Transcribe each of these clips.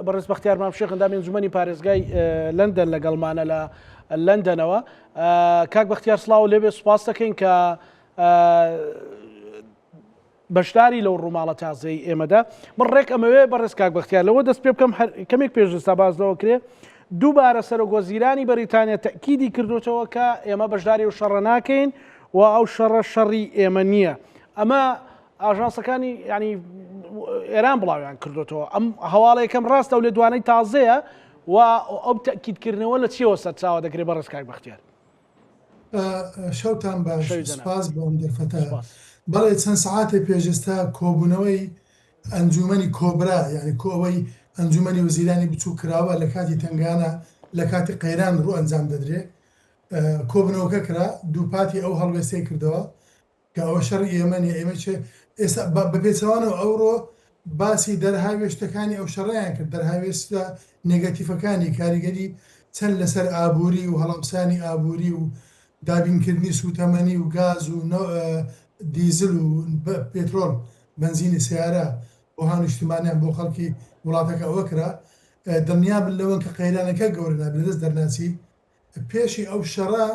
بەڕێز بەختیار مامشێخ ئەندامی ئەنجومەنی پارێزگای لەندەن لەگەڵمانە لە لەندەنەوە. کاک بەختیار سڵاو لێبێ، سوپاس دەکەین کە بەشداری لەو ڕووماڵە تازەی ئێمەدا. من ڕێک ئەمەوێ بەڕێز کاک بەختیار لەوە دەست پێ بکەم کەمێک پێشستا بازەوە کرێ. دووبارە سەرۆکوەزیرانی بەریتانیا تەکیدی کردوتەوە کە ئێمە بەشداری و شەڕە ناکەین و ئەو شەڕە شەڕی ئێمە نییە. ئەمە ئاژانسەکانی ینی ئێران بڵاویان کردوتەوە. ئەم هەواڵە یەکەم ڕاستە و لێ دوانەی تازەیە و ئەو تەکیدکردنەوە لە چیەوە سەرچاوە دەکرێت بەڕێز کاک بەختیار؟ شەوتان باش، سوپاس بۆم دەرفەتە. بەڵێ چەند سەعاتێ پێشستا کۆبوونەوەی ئەنجومەنی کۆبرا، یعنی کۆەوەی ئەنجومەنی وەزیرانی بچوو کراوە لە کاتی تنگانە لە کاتی قەیران ڕوو ئەنجام دەدرێت. کۆبنەوەکە کرا، دووپاتی ئەو هەڵوێستەی کردەوە کە ئەوە شەڕی ئێمەنیە. ئێمە ئێستا بەپێچەوانەوە ئەوڕۆ باسی دەرهاوێشتەکانی ئەو شەڕیان کرد، دەرهاوێستە نێگەتیفەکانی کاریگەری چەند لەسەر ئابووری و هەڵامسانی ئابووری و دابینکردنی سوتەمەنی و گاز و دیزل و پێترۆل بنزینی سیارە بۆ هاونیشتمانیان بۆ خەڵکی وڵاتەکە ئەوە کرا. دڵنیا بن لەوەن کە قەیرانەکە گەورە نابێت دەست دەرناچی. پێشی ئەو شەڕە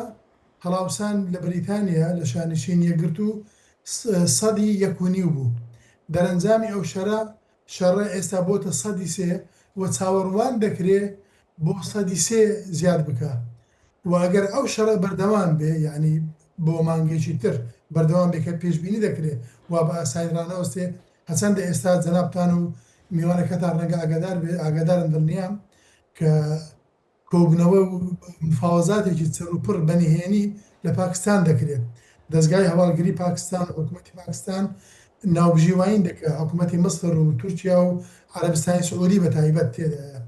هەڵاوسان لە بەریتانیا لە شانشین یەکگرت و 1.1 بوو. دەرەنجامی ئەو شەڕە ئێستا بۆتە 103 و چاوەڕوان دەکرێت بۆ 103 زیاد بکە. و ئەگەر ئەو شەڕە بەردەوام بێ، یعنی بۆ مانگێکی تر بەردەوام بێ کە پێشبینی دەکرێت و بە ئاسانیڕانەوەستێ هەچەندە ئێستا جەنابتان و میوانەکەتان ڕەنگە ئاگادارن دڵنیام کە کۆبوونەوە و مفاوەزاتێکی چەروپڕ بەنهێنی لە پاکستان دەکرێت. دەستگای هەواڵگری پاکستان و حکوومەتی پاکستان ناوبژیوین دەکە، حکوومەتی مەسر و تورکیا و عەرەبستانی سعودی بە تایبەت تێدایە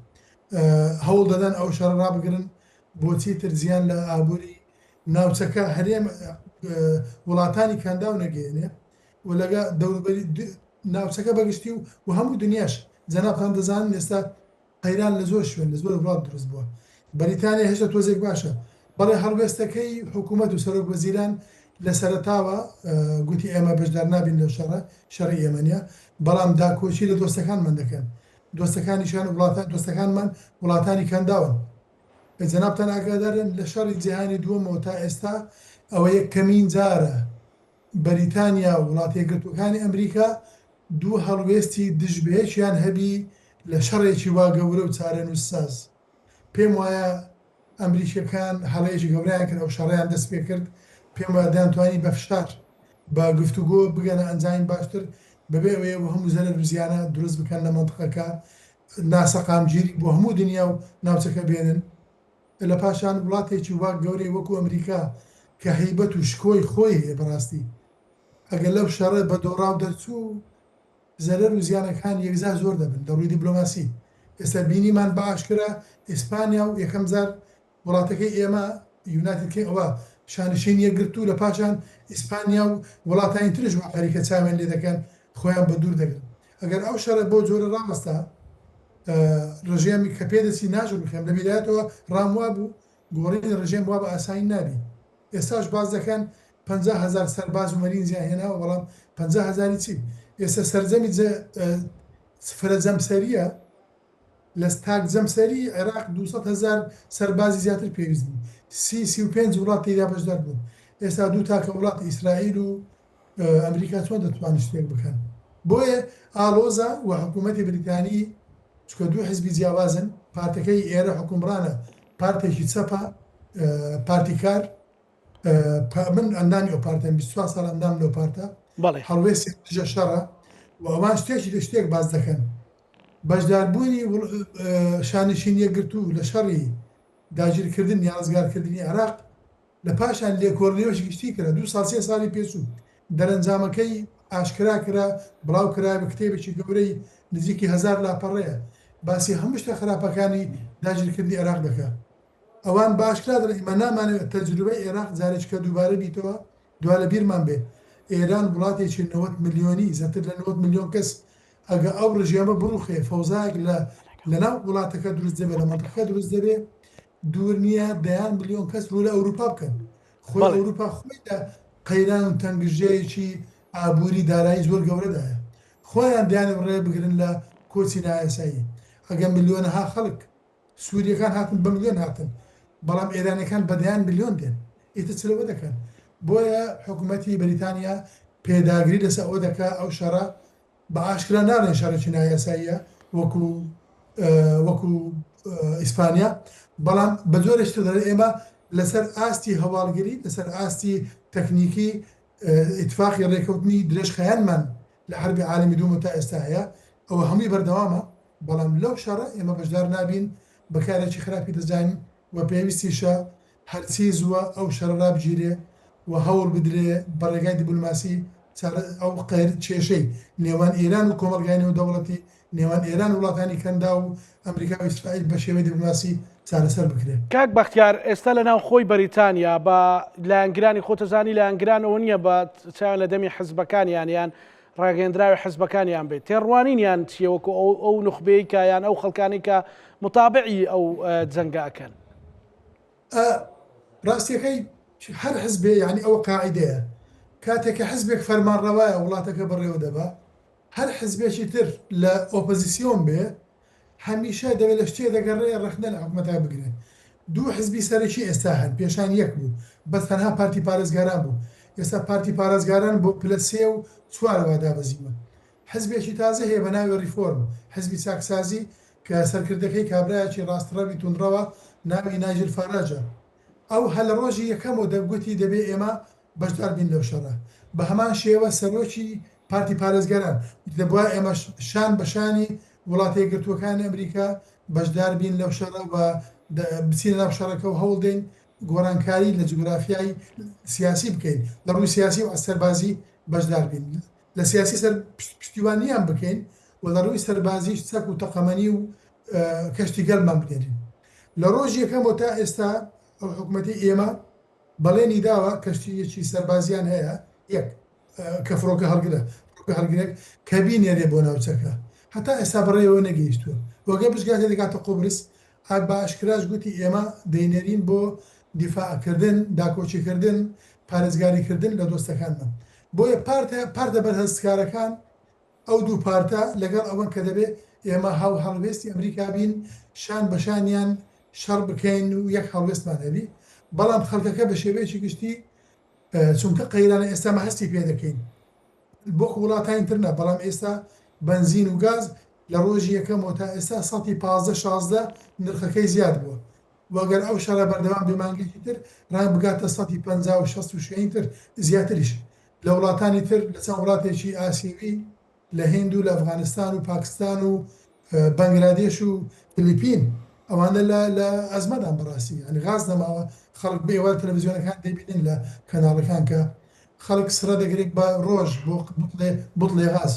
هەوڵ دەدەن ئەو شەڕە ڕابگرن بۆچی تر زیان لە ئابووری ناوچەکە هەرێم وڵاتانی کانداو نەگەێنێ و لەگە دەوروبەری ناوچەکە بەگشتی و هەموو دنیاش جەنابتان دەزانن ئێستا قەیران لە زۆر شوێن لە زۆر وڵات دروست بووە. بەریتانیا هێشتا تۆزێک باشە، بەڵێ هەڵوێستەکەی حکوومەت و سەرۆک وەزیران لە سەرەتاوە گوتی ئێمە بەشدار نابین لەو شەڕی ئێمەنیە، بەڵام داکۆچی لە دۆستەکانمان دەکەن. دۆستەکانیشان دۆستەکانمان وڵاتانی کانداون. جەنابتان ئاگادارن لە شەڕی جیهانی دووەمەوە تا ئێستا ئەوە یەکەمین جارە بەریتانیا و وڵاتە یەکگرتووەکانی ئەمریکا دوو هەڵوێستی دژبێچیان هەبی لە شەڕێکی وا گەورە و چارەنووسساز. پێم وایە ئەمریکیەکان هەڵەیەکی گەورەیان کرد، ئەو شەڕیان دەست پێ کرد. پێم وایە دەیانتوانی بە فشار بە گفتوگۆ بگەنە ئەنجامی باشتر بەبێ ئەوەیە بۆ هەموو زەرەر و زیانە دروست بکەن لە مەنتقەکە، ناسەقامگیری بۆ هەموو دنیا و ناوچەکە بێنن. لە پاشان وڵاتێکی وا گەورەی وەکو ئەمریکا کە هەیبەت و شکۆی خۆی هەیە بەڕاستی ئەگەر لەو شەڕە بە دۆڕاو دەرچوو زەرەر و زیانەکان یەکجا زۆر دەبن لە ڕووی دیبلۆماسی. ئێستا بینیمان بە ئاشکرا ئیسپانیا و یەکەم جار وڵاتەکەی ئێمە یونایتدکەی ئەوە شانشین یەکگرت و لە پاشان ئیسپانیا و وڵاتانی ترش وە خەریکە چاوێن لێ دەکەن خۆیان بە دوور دەگرن. ئەگەر ئەو شەڕە بۆ جۆرە ڕامەستا ڕژێمی کە پێدەچی ناژر بخێم لە بیدایەتەوە ڕاموا بوو گۆڕینی ڕژێم وا بە ئاسایی نابی. ئێستاش باز دەکەن 50,000 سەرباز و مەرین زیاهێناوە، بەڵام 50,000 چی؟ ئێستا سەرجەمی فرە جەمسەریە لە ستاک جەمسەری عێراق 200,000 سەربازی زیاتر پێویست بوو. 35 وڵات تێدا بەشدار بوون. ئێستا دوو تاکە وڵات ئیسرائیل و ئەمریکا چۆن دەتوانن شتێک بکەن؟ بۆیە ئالۆزە و حکوومەتی بریتانی چکە دوو حزبی جیاوازن، پارتەکەی ئێرە حکومڕانە پارتێکی چەپە پارتیکار، من ئەندامی ئەو پارتە 24 ساڵ ئەندام لەو پارتە هەڵوێستی دژە شەڕە و ئەوان شتێکی لە شتێک باز دەکەن. بەشداربوونی شانشین یەکگرتوو لە شەڕی داگیرکردن یا ڕزگارکردنی عێراق لە پاشان لێکۆڵینەوەشی گشتی کرا 2 ساڵ 3 ساڵی پێچوو دەرەنجامەکەی ئاشکرا کرا، بڵاو کرا بە کتێبێکی گەورەی نزیکی 1000 لاپەڕەیە باسی هەموو شتە خراپەکانی داگیرکردنی عێراق دەکات. ئەوان باشکرا دەڵێن ئێمە نامانەوێت تەجروبەی عێراق جارێککە دووبارە بیتەوە دوا لە بیرمان بێ. ئێران وڵاتێکی 90 ملیۆنی زیاتر لە 90 ملیۆن کەس ئەگە ئەو ڕژێمە بڕوخێ فەوزایەک لەناو وڵاتەکە دروست دەبێت لە مەنتقەکە دروست دەبێت دوور نییە 10 ملیۆن کەس ڕوو لە ئەوروپا بکەن. خۆی ئەوروپا خۆی لە قەیران و تەنگژەیەکی ئابووری دارایی زۆر گەورەدایە، خۆیان دیانە ڕێ بگرن لە کۆچی نایاسایی. ئەگەر ملیۆنەها خەڵک سووریەکان هاتن بە ملیۆن هاتن بەڵام ئێرانەکان بەدەیان ملیۆن دێن ئیتر چلەوە دەکەن بۆیە حکوومەتی بەریتانیا پێداگری لەسەر ئەوە دەکا ئەو شەڕە بە ئاشکرا ناڵێن شەڕێکی نایاساییە وەکو ئیسپانیا بەڵام بە جۆرێشتر دەڵێ ئێمە لەسەر ئاستی هەواڵگری لەسەر ئاستی تەکنیکی ئیتفاقی ڕێکەوتنی درێژخەیانمان لە حربی عالمی دووەم تا ئێستا هەیە ئەوە هەمووی بەردەوامە بەڵام لەو شەڕە ئێمە بەشدار نابین بەکارێکی خراپی دەزانین و پێویستیشە هەرچی زووە ئەو شەڕە بگیرێ و هەوڵ بدرێ بەڕێگای دیبلۆماسی ئەو قەیر کێشەی نێوان ئێران و کۆمەلگای نێودەوڵەتی نێوان ئێران و وڵاتانی کەندا و ئەمریکا و ئیسرائیل بە شێوەی دیبلۆماسی چارەسەر بکرێت. کاک بەختیار ئێستا لە ناو خۆی بەریتانیا بە لایەنگرانی خۆتەزانی لایەنگرانەوە نییە بە چاوان لە دەمی حزبەکانیان یان ڕاگەندراوی حزبەکانیان بێت تێڕوانینیان چیە وەکو ئەو نخبەی کە یان ئەو خەڵکانی کە متابعی ئەو جەنگاکەن. ڕاستیەکەی هەر حزبێ یعنی ئەوە قاعیدەیە کاتێککە حزبێک فەرمانڕەوایە وڵاتەکە بەڕێوە دەبا هەر حزبێکی تر لە ئۆپۆزیسیۆن بێ هەمیشە دەوێت لە شتێ دەگەڕێ ڕخنە لە حکومەتا بگرێت دوو حزبی سەرەکی ئێستا هەن پێشان یەک بوو بەس تەنها پارتی پارێزگاران بوو ئێستا پارتی پارێزگاران بۆ پلە 3 و 4 دابەزیوە حزبێکی تازە هەیە بە ناوی ریفۆرم حزبی چاکسازی کە سەرکردەکەی کابرایەکی ڕاستڕەوی تونڕەوە ناوی ناجل فاراجە ئەو هەل ڕۆژی یەکەمەوە دەبگوتی دەبێ ئێمە بەشدار بین لەو شەڕە بە هەمان شێوە سەرۆکی پارتی پارێزگاران دەبووە ئێمە شان بەشانی وڵاتی یەکگرتووەکانی ئەمریکا بەشدار بین لەو شەڕە و بچینە ناو شەڕەکە و هەوڵ دەین گۆڕانکاری لە جوگرافیای سیاسی بکەین لە ڕووی سیاسی و سەربازی بەشدار بین لە سیاسی سەر پشتیوانیان بکەین و لە ڕووی سەربازی چەک و تەقەمەنی و کەشتی گەلمان بگەێنین لە ڕۆژی یەکەمەوە تا ئێستا ئەو حکوومەتی ئێمە بەڵێنی داوە کەشتیەکی سەربازیان هەیە یەک کە فڕۆکە هەڵگرێک کە بینێرێ بۆ ناوچەکە هەتا ئێستا بڕێەوە نەگەیشتووە وەگە بشگاتە دەگاتە قوبرس بە ئاشکراش گوتی ئێمە دەینێرین بۆ دیفاعکردن داکۆچیکردن پارێزگاریکردن لە دۆستەکانمان بۆیە پارتە بەرهەستکارەکان ئەو دوو پارتە لەگەڵ ئەوەن کە دەبێت ئێمە هاو هەڵوێستی ئەمریکا بین شان بەشانیان شەڕ بکەین و یەک هەڵوێستمان هەبی بەڵام خەڵکەکە بە شێوەیەکی گشتی چونکە قەیرانە ئێستا مە هەستی پێ دەکەین بۆ وڵاتانی ترنە بەڵام ئێستا بنزین و گاز لە ڕۆژی یەکەمەوە تا ئێستا 15-16 نرخەکەی زیاد بووە وەگەر ئەو شەڕە بەردەوام بمانگێکی تر ڕان بگاتە 50-60 تر زیاتریش لە وڵاتانی تر لە چەند وڵاتێکی ئاسیوی لە هند و لە ئەفغانستان و پاکستان و بەنگلادێش و فلیپین ئەوانە لە ئەزمەدان بەڕاستی ئەنی غاز نەماوە خەڵک بێوە تەلەڤیزیۆنەکان دەبینن لە کەناڵەکان کە خەڵک سرە دەگرێت بە ڕۆژ بۆ بوتڵێ غاز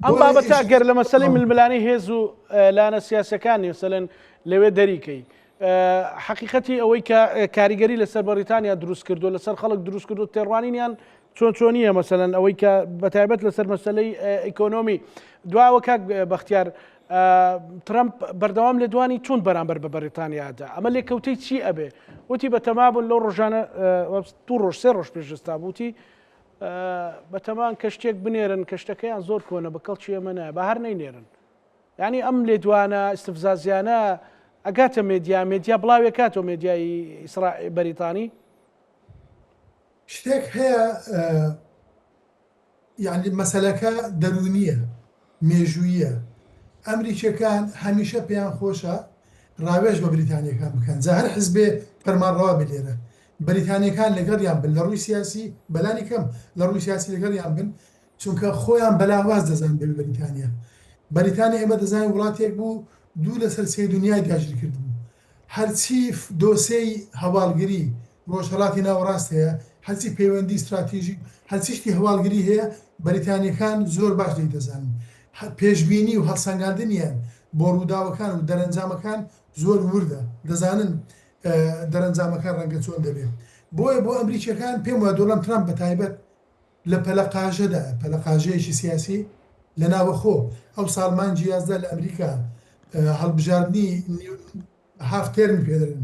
ئەم بابەتە گەر لە مەسەلەی ململانی هێز و لانە سیاسەکانی مەسەلەن لەوێ دەریکەی حقیقەتی ئەوەی کە کاریگەری لەسەر بەریتانیا دروست کردو لەسەر خەڵک دروست کردو تێڕوانینیان چۆنیە مەسەلەن ئەوەی کە بەتایبەت لەسەر مەسەلەی ئیکۆنۆمی دواوە کاک بەختیار ترامپ بەردەوام لە دوانی چۆن بەرامبەر بە بەریتانیادا ئەمە لێکەوتەی چی ئەبێ وتی بە تەمابوون لەو ڕۆژانە دوو ڕۆژ سێ ڕۆژ پێشستا بوتی بەتەمان کەشتێک بنێرن کەشتەکەیان زۆر کۆنە بە کەڵکی ئێمە نایە بە هەر نەینێرن یعنی ئەم لێدوانە ئیستفزازیانە ئەگاتە مێدیا بڵاوێ کاتەوە مێدیای بەریتانی شتێک هەیە یعنی مەسەلەکە دەرونیە مێژوویە ئەمریکیەکان هەمیشە پێیان خۆشە ڕاوێژ بە بریتانیەکان بکەن جا هەر حزبێ فەرمانڕەوا بلێرە بریتانیەکان لەگەڵیان بن لە ڕووی سیاسی بەلانی کەم لە ڕووی سیاسی لەگەڵیان بن چونکە خۆیان بەلاواز دەزان بە بریتانیا بەریتانیا ئێمە دەزانین وڵاتێک بوو دوو لەسەر سێ دنیای داگیر کردبوو هەرچی دۆسەی هەواڵگری ڕۆژهەڵاتی ناوەڕاست هەیە هەرچی پەیوەندی استراتیژی هەرچیشتی هەواڵگری هەیە بەریتانیەکان زۆر باش دەیدەزانن پێشبینی و هەڵسەنگاندنیان بۆ ڕووداوەکان و دەرەنجامەکان زۆر وردە دەزانن دەرەنجامەکان ڕەنگە چۆن دەبێت بۆیە بۆ ئەمریکیەکان پێم وایە دۆناڵد ترامپ بەتایبەت لە پەلەقاژەدا پەلەقاژەیەکی سیاسی لە ناوەخۆ ئەو ساڵمانجی 11 لە ئەمریکا هەڵبژاردننی هاف تێرمی پێدرن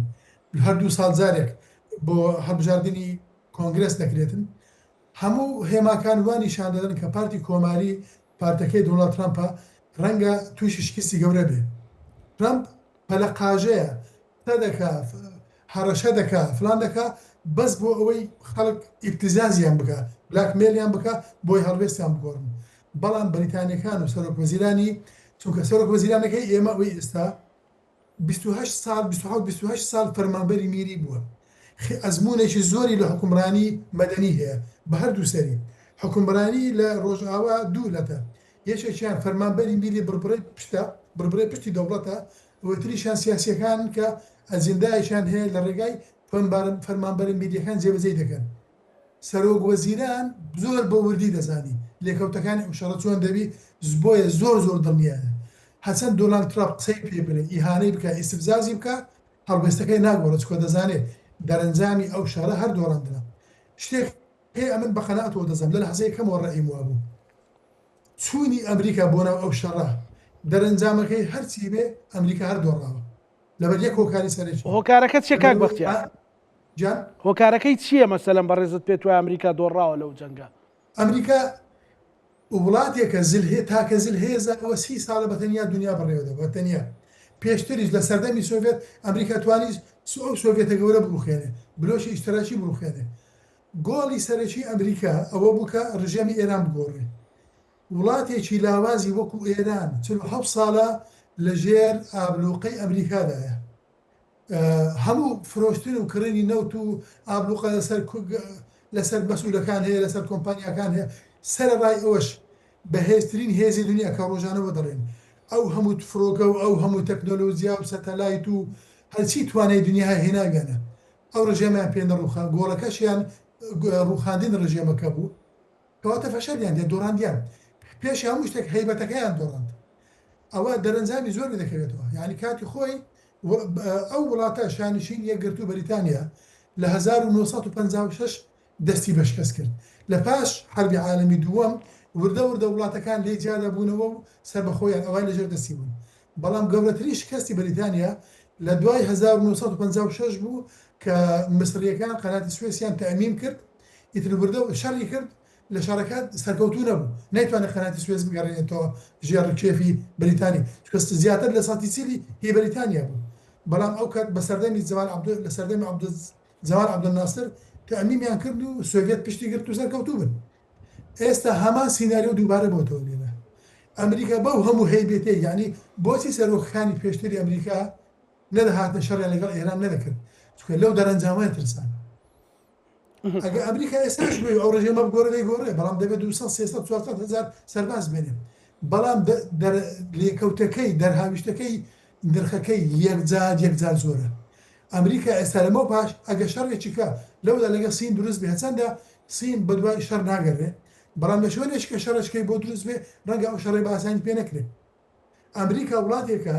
هەردوو ساڵ جارێک بۆ هەڵبژاردننی کۆنگرس دەکرێتن هەموو هێماکان وانی شان دەدەن کە پارتی کۆماری پارتەکەی دۆناڵد ترامپە ڕەنگە تووشی شکستی گەورە بێ ترامپ پەلەقاژەیە دەکا هەڕەشە دەکا فلان دەکا بەس بۆ ئەوەی خەڵک ئیبتزازیان بکە بلاکمێلیان بکە بۆی هەڵوێستیان بگۆڕن بەڵام بەریتانیەکان و سەرۆکوەزیرانی چونکە سەرۆکوەزیرانەکەی ئێمە ئەوەی ئێستا 28 ساڵ 28 ساڵ فەرمانبەری میری بووە ئەزمونێکی زۆری لە حکومڕانی مەدەنی هەیە بە هەردوو سەری حکومڕانی لە ڕۆژئاوا دوولەتە یەکێکیان فەرمانبەری میری بربڕی پشتی دەوڵەتە وتریشان سیاسیەکان کە ئەجندایشان هەیە لە ڕێگای فەرمانبەری میریەکان جێبەجێ دەکەن سەرۆک وەزیران زۆر بە وردی دەزانی لێکەوتەکانی ئەو شەڕە چۆن دەبی بۆیە زۆر دڵنیایە حەسەن دۆنالد ترامپ قسەی پێ بڵێ ئیهانەی بکە ئیستفزازی بکە هەڵبەستەکەی ناگۆڕە چکۆ دەزانێت دەرەنجامی ئەو شەڕە هەر دۆڕاندنە شتێک هەیە ئەمن بە قەنەعەتەوە دەزانم لە لەحزەیە کەمەوە ڕێیم وابوو چوونی ئەمریکا بۆ ناو ئەو شەڕە دەرەنجامەکەی هەرچی بێ ئەمریکا هەر دۆڕاوە لەبەر یەک هۆکاری سەرێکی هۆکارەکەت چیە کاک بەختیار جان هۆکارەکەی چییە مەسەلەن بەڕێزت پێت وایە ئەمریکا دۆڕاوە لەو جەنگە ئەمریکا وڵاتێکە زلهێ تاکە زلهێزە ئەوە 30 ساڵە بەتەنیا دنیا بڕێوەدەوە تەنیا پێشتریش لە سەردەمی سۆڤێت ئەمریکا توانیت ئەو سۆڤێتە گەورە بڕوخێنێ بلۆشی ئیشتراکی بڕوخێنێ گۆڵی سەرەکی ئەمریکا ئەوە بووکە ڕژێمی ئێران بگۆڕێ وڵاتێکی لاوازی وەکو ئێران 47 ساڵە لە ژێر ئابلوقەی ئەمریکادایە هەموو فرۆشتن و کڕینی نەوت و ئابلوقە لەسەر مەسئولەکان هەیە لەسەر کۆمپانیاکان هەیە سەرڕای ئەوەش بەهێزترین هێزی دنیا کە ڕۆژانەوە دەڕێن ئەو هەموو فرۆکە و ئەو هەموو تەکنۆلۆژیا و سەتەلایت و هەرچی توانای دنیا هێناگەنە ئەو ڕژێمیان پێ نەڕوخان گۆڵەکەشیان ڕوخاندین ڕژێمەکە بوو کەواتە فەشەریان دێ دۆڕاندیان پێش هەموو شتێک هەیبەتەکەیان دۆڕاند ئەوە دەرەنجامی زۆر دەکەوێتەوە یعنی کاتی خۆی ئەو وڵاتە شانشین یەکگرت و بەریتانیا لە 1956 دەستی بە شکست کرد لە پاش حربی عالەمی دووەم وردە وڵاتەکان لێ جیادە بوونەوە و سەر بەخۆیان ئەوان لەژێر دەستی بوون بەڵام گەورەترین شکستی بەریتانیا لە دوای 1956 بوو کە مصریەکان قەناتی سوێسیان تەئمیم کرد ئیتر وردە شەڕی کرد لە شارەکەات سەرکەوتو نەبوو نەیتوانێت قەناتی سوێز بگەڕێنێتەوە ژێر کێفی بەریتانی چکەست زیاتر لە ساتی سیلی هی بەریتانیا بوو بەڵام ئەو کات بە سەردەمی لە سەردەمی جەمال عەبدولناسر تەئمیمیان کرد و سۆڤێت پشتی گرت و سەرکەوتوو بن ئێستا هەمان سیناریۆ دووبارە بۆتەوە لێنە ئەمریکا بەو هەموو هەیبێتەی یعنی بۆچی سەرۆکەکانی پێشتری ئەمریکا نەدەهاتنە شەڕیان لەگەڵ ئێران نەدەکرد چونکە لەو دەرەنجامەیە ترسان ئەگە ئەمریکا ئێستاش بێ ئەو ڕژێمە بگۆڕێ دەیگۆڕێ بەڵام دەبێت 200-300 هزار سەرباز بێنێ بەڵام لێکەوتەکەی دەرهاویشتەکەی نرخەکەی یەکجار زۆرە ئەمریکا ئێستا لەمە پاش ئەگە شەڕێکی کە لەودا لەگە سین دروست بێ هەچەندە سین بەدوای شەڕ ناگەڕێ بەڵام لە شوێنێککە شەڕەشکەی بۆ دروست بێ ڕەنگە ئەو شەڕی بە ئاسانی پێ نەکرێت ئەمریکا وڵاتێکە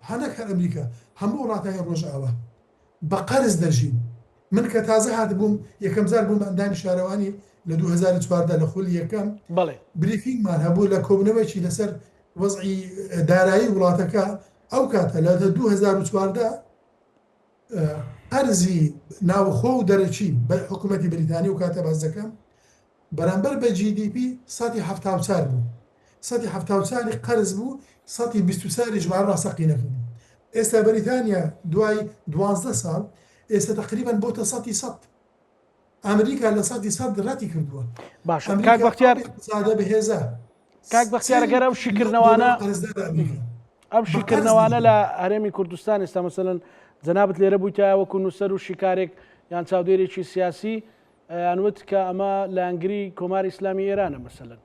هەنەک ئەمریکا هەموو وڵاتانی ڕۆژئاوا بە قەرز دەژین من کە تازە هات بووم یەکەم زار بووم ئەندامی شارەوانی لە 2014 لە خولی یەکەم بریفینگمان هەبوو لە کۆبنەوەیکی لەسەر وەزعی دارایی وڵاتەکە ئەو کاتە لە 2014 قەرزی ناوخۆ و دەرەچی بە حکوومەتی بریتانی و کاتە باز دەکەم بەرامبەر بە GDP 174 بوو 174 قەرز بوو 120 ژمارە ڕاستەقینەکە بوو ئێستا بەریتانیا دوای 12 ساڵ ئێستا تقریبا بۆتە 100 ئەمریکا لە 100 ڕەتی کردووە باش کاک بەختیار سادە بەهێزە کاک بەختیار ئەگەر ئەو شیکردنەوانە لە هەرێمی کوردستان ئێستا مەسەلەن جەنابەت لێرە بوویتە وەکو نووسەر و شیکارێک یان چاودێرێکی سیاسی یانوت کە ئەمە لە ئەنگری کۆماری ئیسلامی ئێرانە مەسەلەن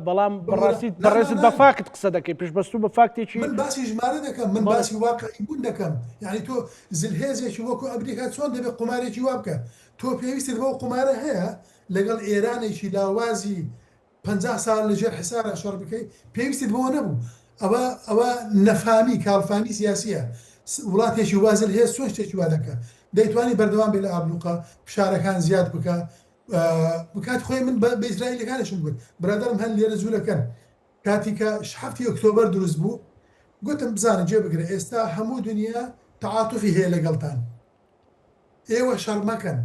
بەڵام بەڕاستی بەڕێزت بە فاکت قسە دەکەی پێشبەستوو بە فاکتێکی من باسی ژمارە دەکەم من باسی واقعی بوون دەکەم یعنی تۆ زلهێزێکی وەکو ئەمریکا چۆن دەبێت قمارێکی وا بکە تۆ پێویستت بۆ قمارە هەیە لەگەڵ ئێرانێکی لاوازی 50 ساڵ لەژێر حسارە شەڕ بکەی پێویستت بۆ نەبوو ئەوە نەفامی کاڵفامی سیاسیە وڵاتێکی وازل هەیە چۆن شتێکی وا دەکە دەیتوانی بەردەوام بێ لە ئابلوقە فشارەکان زیاد بکە بکات خۆی من بە ئیسرائیلەکانشم گوت برادرم هەن لێرە جوولەکەن کاتی کە 7 ئۆکتۆبەر دروست بوو گوتم بزانە جێ بگرە ئێستا هەموو دنیا تعاتوفی هەیە لەگەڵتان ئێوە شەڕ مەکەن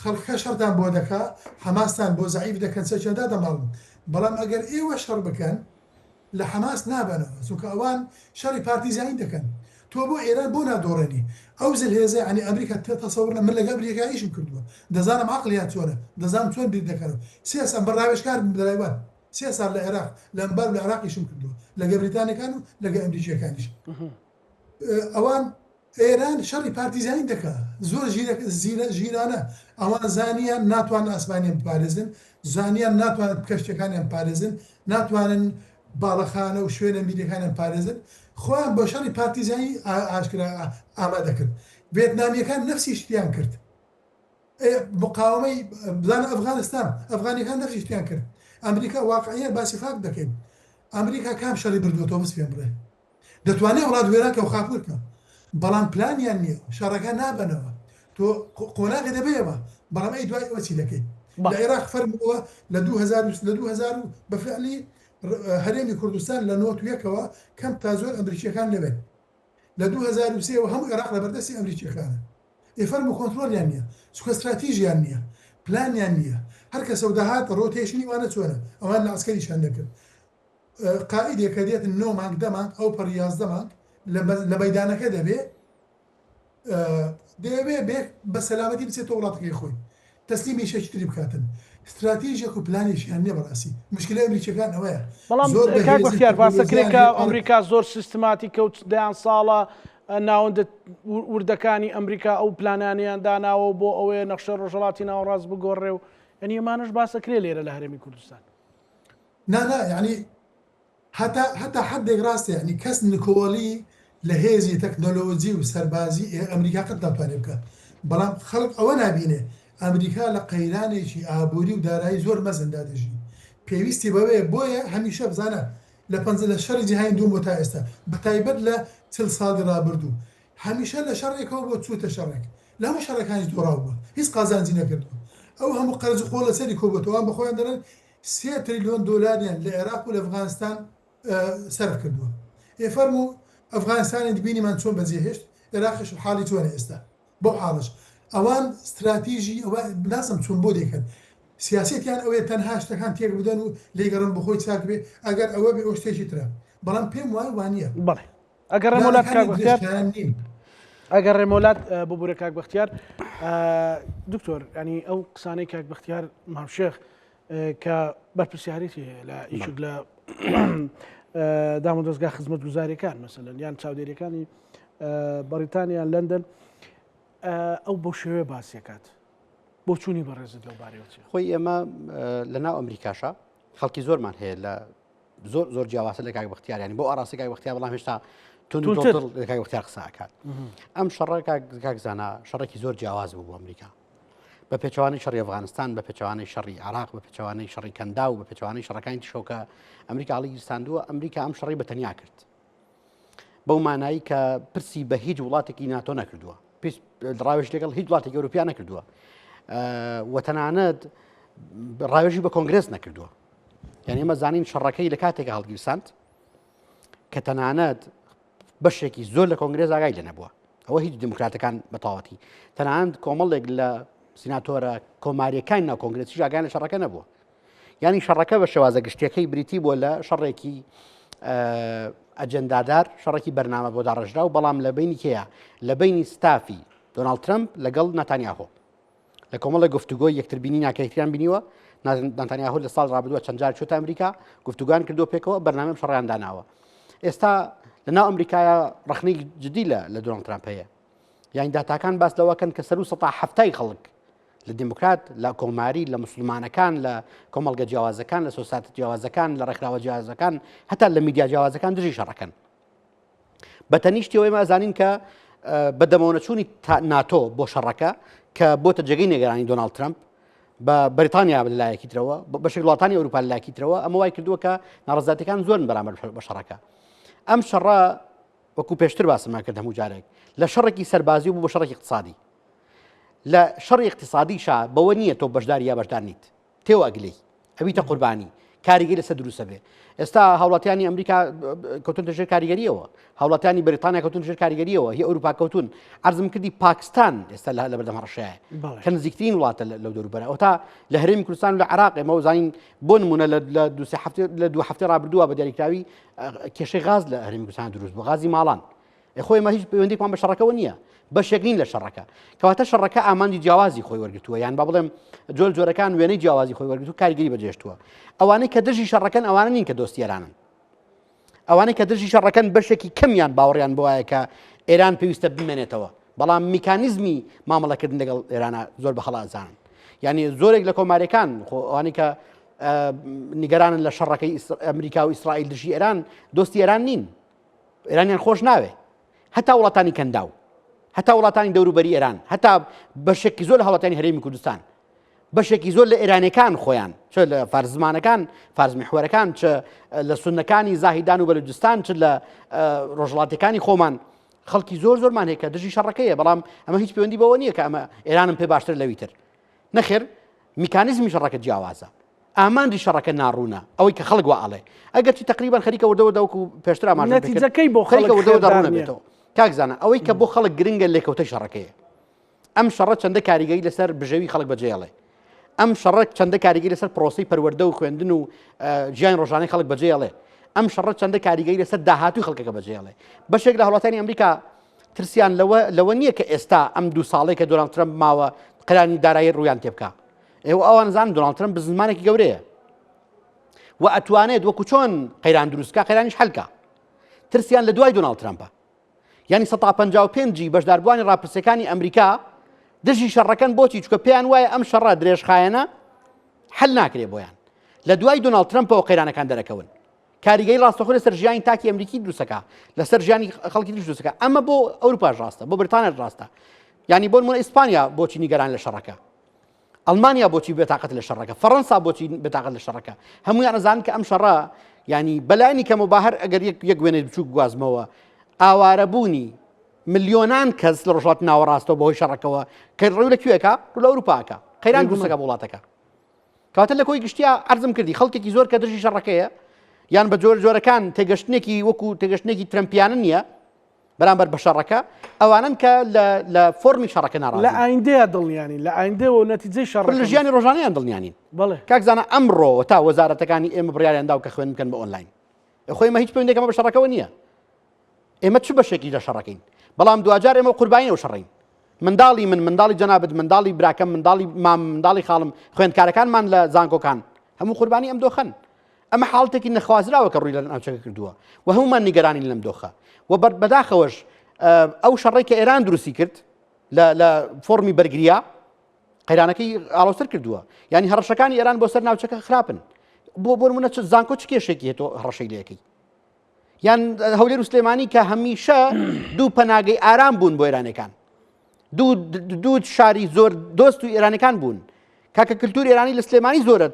خەڵکە شەڕتان بۆ دەکا حەماستان بۆ زەعیف دەکەن سەرچێدا دەماڵن بەڵام ئەگەر ئێوە شەڕ بکەن لە حەماس نابنەوە چونکە ئەوان شەڕی پارتیزانی دەکەن تۆ بۆ ئێران بۆ نادۆڕێنی ئەو زلهێزە عنی ئەمریکا تەسەوڕە من لەگە ئەمریکاییشم کردووە دەزانم عەقڵیان چۆنە دەزانم چۆن بیر دەکەنەوە 3 سال بەڕاوێژکار بەلایوان 3 سال لە عێراق لە ئەمبار لە عێراقیشم کردووە لەگە بریتانیەکان و لەگە ئەمریکیەکانیش ئەوان ئێران شەڕی پارتیزانی دەکات زۆر ژیرانە ئەوان زانیان ناتوانن ئەسمانیان بپارێزن زانیان ناتوانن کەشتەکانیان پارێزن ناتوانن باڵەخانە و شوێنە میریەکانیان پارێزن خۆیان بۆ شەڕی پارتیزانی ئاشکرا ئامادە کرد ڤێتنامیەکان نەفسی شتیان کرد مقاومەی بزانە ئەفغانیەکان نەفسی شتیان کرد ئەمریکا واقعیان باسی فاک دەکەین ئەمریکا کام شەڕی بردووەتەوە بس پێم بڵێ دەتوانێت وڵات وێران کە و خاپور بکە بەڵام پلانیان نییە شەڕەکە نابنەوە تۆ قۆناغی دەبێەوە بەڵام ئەی دوای ئەوە چی دەکەیت لە عێراق فەرمەوە لە 2000 بەفعلی هەرێمی کوردستان لە 91ەوە کەم تا زۆر ئەمریکیەکان لەبێت لە 2003 هەموو عێراق لە بەردەستی ئەمریکیەکانە فەرمو کۆنترۆلیان نییە سوکە استراتیژیان نییە پلانیان نییە هەر کەسە داهات ڕۆتێشنی وانە چۆنە ئەوان لە عسکەریشان دەکرد قائیدێک کە دێتن 9 مانگ 10 مانگ ئەو پەڕ 11 مانگ لە مەیدانەکە دەبێت بێ بە سەلامەتی بچێتە وڵاتەکەی خۆی تەسلیمی شەشتری بکاتن استراتیژیەک و پلانیشیان نییە بەڕاستی مشکلە ئەمریکیەکان ئەوەیە بەڵام کاک بەختیار باسەکرێت کە ئەمریکا زۆر سیستماتی کەوت دەیان ساڵە ناوەندە وردەکانی ئەمریکا ئەو پلانانیان داناوە بۆ ئەوەیە نەخشە ڕۆژهەڵاتی ناوەڕاست بگۆڕێ و ئەنی ئەمانش باسەکرێ لێرە لە هەرێمی کوردستان نا یعنی هەتا حدێک ڕاستە ینی کەس نکۆڵی لە هێزی تەکنۆلۆجی و سەربازی ئەمریکا قەت ناتوانێت بکات بەڵام خەڵک ئەوە نابینێ ئەمریکا لە قەیرانێکی ئابووری و دارایی زۆر مەزندا دەژی پێویستی بەوەیە بۆیە هەمیشە بزانە لە شەڕی جیهانی دوم بۆ تا ئێستا بەتایبەت لە 40 ساڵی ڕابردوو هەمیشە لە شەڕێکەوە بۆ چووتە شەڕێک لە هەموو شەڕەکانی دۆڕاو بووە هیچ قازانجی نەکردووە ئەو هەموو قەرز و خۆ لەسەری کۆبەتەوە بە خۆیان دەڵێن 3 تریلیۆن دۆلاریان لە عێراق و لە ئەفغانستان سەرف کردووە فەرموو ئەفغانستانی بینیمان چۆن بەجێهێشت عێراقیش حاڵی چۆنە ئێستا بۆ حاڵش ئەوان استراتیژی ئەوە بناسم چۆن بۆ دێکن سیاسەتیان ئەوەیە تەنها شتەکان تێک بدەن و لێگەڕن بەخۆی چاک بێ ئەگەر ئەوە بێ ئەو شتێکی ترە بەڵام پێم وانە بەڵێ ئەگەر ڕێمەولات کاک بەختیار ئەگەر ڕێمەولات ببوورە کاک بەختیار دکتۆر ینی ئەو قسانەی کاک بەختیار مامشێخ کە بەرپرسیارەتی لە ئیشک لە دام و دەستگا خزمەت گوزاریەکان مەسەلەن یان چاودێریەکانی بەریتانیان لەندەن ئەو بۆ شێوێ باسیەکات بۆ چوونی بەڕێزت لەو بارەوەچی خۆی ئێمە لەناو ئەمریکاشە خەڵکی زۆرمان هەیە لە زۆر جیاوازە لە کاک بەختیار ینی بۆ ئاڕاستی کاک بەختیار بەڵام هێشتا لە کاک بەختیار قسەکات ئەم شەڕە کاک زانا شەڕێکی زۆر جیاواز بوو بۆ ئەمریکا بە پێچەوانەی شەڕی ئەفغانستان بە پێچەوانەی شەڕی عێراق بە پێچەوانەی شەڕی کەندا و بە پێچەوانەی شەڕەکانی شەوکە ئەمریکا هەڵی گیرستاندووە ئەمریکا ئەم شەڕی بەتەنیا کرد بەو مانایی کە پرسی بە هیچ وڵاتێکی ناتۆ نەکردووە ڕاوێژ لەگەڵ هیچ وڵاتێکی ئەوروپیا نەکردووە و تەنانەت ڕاوێژی بە کۆنگرس نەکردووە یعنی ئێمە زانین شەڕەکەی لە کاتێکە هەڵگیرساند کە تەنانەت بەشێکی زۆر لە کۆنگرس ئاگای لێ نەبووە ئەوە هیچ دموکراتەکان بەتەواوەتی تەنانەت کۆمەڵێک لە سیناتۆرە کۆماریەکانی ناو کۆنگرسی ئاگیان لە شەڕەکە نەبووە یعنی شەڕەکە بە شێوازە گشتیەکەی بریتی بۆ لە شەڕێکی ئەجەندادار شەڕێکی بەرنامە بۆ داڕژرا و بەڵام لە بینی کەیە لە بینی ستافی دۆناڵد ترەمپ لەگەڵ نەتانیاهۆ لە کۆمەڵی گفتوگۆی یەکتربینی ناکەیتریان بینیوە نەتانیاهۆ لە ساڵ ڕابردووە چەند جار چۆتە ئەمریکا گفتوگویان کردووە پێکەوە بەرنامەی شەڕیان داناوە ئێستا لەناو ئەمریکایە ڕەخنەی جدی لە دۆناڵد ترەمپ هەیە یانی داتاکان باس لەوەکەن کە 170 خەڵک لە دیموکرات لە کۆماری لە مسلمانەکان لە کۆمەڵگە جیاوازەکان لە سۆسایەتە جیاوازەکان لە ڕێکخراوە جیاوازەکان هەتا لە میدیا جیاوازەکان دژی شەڕەکەن بە تەنیشتیەوەی مازانین کە بەدەمەوەچوونی ناتۆ بۆ شەڕەکە کە بۆتە جێگەی نێگەرانی دۆناڵد ترەمپ بە بەریتانیا لەلایەکی ترەوە بەشێک وڵاتانی ئەوروپا لەلایەکی ترەوە ئەمە وای کردووە کە ناڕەزاتەکان زۆرن بەرامبەر بە شەڕەکە ئەم شەڕە وەکو پێشتر باسممان کرد هەموو جارێک لە شەڕێکی سەربازی بوو بە شەڕێکی اقتصادی لە شەڕی اقتصادیشا بەوە نییە تۆ بەشدار یا بەشدار نیت تێوە ئەگلەی ئەویتە قوربانی کە کاریگەری لەسەر دروستە بێ. ئێستا هاوڵاتیانی ئەمریکا کەوتونتە ژێر کاریگەریەوە، هاوڵاتیانی بریتانیا کەوتون ژێر کاریگەریەوە، هی ئەوروپا کەوتون. عەرزم کردی پاکستان ئێستا لە بەردەم هەڕەشەیە کە نزیکترین وڵاتە لەو دەوروبەرە. ئەوتا لە هەرێمی کوردستان و لە عێراق ئێمە زانین بۆ نمونە لە دوو هەفتەی ڕابردووە بە دیاریکراوی کێشەی غاز لە هەرێمی کوردستان دروست بوو، غازی ماڵان. خۆی مە هیچ پەیوەندێکمان بە شەڕەکەەوە نییە، بەشێکین لە شەڕەکە کەواتە شەڕەکە ئامانجی جیاوازی خۆی وەرگتووە، یان با بڵێم جۆرەکان وێنەی جیاوازی خۆی وەرگتو کاریگەری بەجێشتووە. ئەوانەی کە دژی شەڕەکەن ئەوانە نین کە دۆستیێرانن، ئەوانەی کە دژی شەڕەکەن بەشێکی کەمیان باوەڕیان بۆ وایە کە ئێران پێویستە بمێنێتەوە، بەڵام میکانیزمی مامەڵەکردن لەگەڵ ئێرانە زۆر بە خەڵازانن. یعنی زۆرێک لە کۆمارەکان ئەوانەی کە نیگەرانن لە شەڕەکەی ئەمریکا و ئیسرائیل دژی ئێران دۆستی ئێران نین، ئێرانیان خۆش ناوێ، هەتا وڵاتانی کەنداو، هەتا وڵاتانی دەوروبەری ئێران، هەتا بەشێکی زۆر لە هەوڵاتانی هەرێمی کوردستان، بەشێکی زۆر لە ئێرانەکان خۆیان چ لە فارزمانەکان فارزمیحوەرەکان چ لە سونەکانی زاهیدان و بەلوچستان چ لە ڕۆژهڵاتەکانی خۆمان خەڵکی زۆرمان هەیە کە دژی شەڕەکەیە، بەڵام ئەمە هیچ پەیوەندی بەوە نییە کە ئەمە ئێرانم پێ باشتر لەویتر نەخێر. میکانیزمی شەڕەکە جیاوازە، ئامانجی شەڕەکە ناڕوونە، ئەوەی کە خەڵک ئاڵێ ئەگەرچی تقریبان خەریکە وردەوە دەوەکو پێشتر ئاماژە نەتیجەکەی بۆ خەڵک دەڕوونە بێتەوە. کاکزانە ئەوەی کە بۆ خەڵک گرنگە لێکەوتە شەڕەکەیە، ئەم شەڕە چەندە کاریگەری لەسەر بژێوی خەڵک بەجێڵێ، ئەم شەڕە چەندە کاریگەری لەسەر پرۆسی پەروەردە و خوێندن و ژیان ڕۆژانەی خەڵک بەجێڵێ، ئەم شەڕە چەندە کاریگەری لەسەر داهاتوی خەڵکەکە بەجێڵێ. بەشێک لە هەوڵاتانی ئەمریکا ترسیان لەوە نییە کە ئێستا ئەم 2 ساڵێک کە دۆناڵد ترەمپ ماوە قەرانی دارایی ڕوویان تێ بکە. ئێوە ئەوان زانن دۆناڵد ترەمپ بزمانێکی گەورەیە و ئەتوانێت وەکو چۆن قەیران دروستکە قەیرانیش هەلکە. ترسیان لە دوای دۆناڵد ترەمپە، یعنی 155 بەشداربووانی ڕاپرسەکانی ئەمریکا دژی شەڕەکەن بۆچی چکە پێیان وایە ئەم شەڕە درێژخایەنە حل ناکرێ بۆیان. لە دوای دۆناڵد ترەمپەوە قەیرانەکان دەرەکەون، کاریگەری ڕاستەخۆ لەسەر ژیانی تاکی ئەمریکی دروستەکە، لەسەر ژیانی خەڵکی تریش دروستەکە. ئەمە بۆ ئەوروپاش ڕاستە، بۆ بریتانیا ڕاستە. یعنی بۆ نمونە ئیسپانیا بۆچی نیگەران لە شەڕەکە، ئەڵمانیا بۆچی بێتاقەت لە شەڕەکە، فەڕەنسا بۆچی بێتاقەت لە شەڕەکە. هەموویان ئەزانن کە ئەم شەڕە ینی بەلایانی کەمە باهەر ئەگەر یەک وێنێ بچووک گوازمەوە ئاوارەبوونی ملیۆنان کەس لە ڕۆژهڵاتی ناوەڕاستەوە بەهۆی شەڕەکەەوە کە ڕووی لەکوێکە ڕوو لە ئەوروپاکە قەیران دروستەکە بە وڵاتەکە. کەواتە لە کۆی گشتیا عەرزم کردی خەڵکێکی زۆر کە دژی شەڕەکەیە یان بە جۆرەکان تێگەشتنێکی وەکو تێگەشتنێکی ترەمپیانە نییە بەرامبەر بە شەڕەکە، ئەوانن کە لە فۆرمی شەڕەکە ناڕازن، لە ئایندەیە دڵنیانی، لە ئایندەوە نەتیجەی شەڕەکە لە ژیانی ڕۆژانەیان دڵنیانین. بەڵێ کاکزانە ئەمڕۆ تا وەزارەتەکانی ئێمە بڕیاریاندا و کە خوێن بکەن بە ئۆنلاین، خۆی مە هیچ پەیوەندێکەمە بە شەڕەکەەوە نییە. ئێمە چ بەشێکی لە شەڕەکەین، بەڵام دوجار ئێمە قوربانیەوە شەڕین. منداڵی منداڵی جەنابەت، منداڵی براکەم، منداڵی مام، منداڵی خاڵم، خوێندکارەکانمان لە زانکۆکان هەموو قوربانی ئەم دۆخەن. ئەمە حاڵتێکی نەخوازراوە کە ڕووی لە ناوچەکە کردووە و هەمومان نیگەرانی لەم دۆخە و بەداخەوەش ئەو شەڕێک کە ئێران دروستی کرد لە فۆرمی بەرگریا قەیرانەکەی ئاڵۆزتر کردووە. یعنی هەڕەشەکانی ئێران بۆ سەر ناوچەکە خراپن. بۆ نمونە زانکۆ چ کێشێکی هێتۆ هەڕەشەی لەکەی، یان هەولێر و سلێمانی کە هەمیشە دوو پەناگەی ئارام بوون بۆ ئێرانەکان، دوو شاری زۆر دۆست و ئێرانەکان بوون. کاکە کللتوری ئێرانی لە سلێمانی زۆرە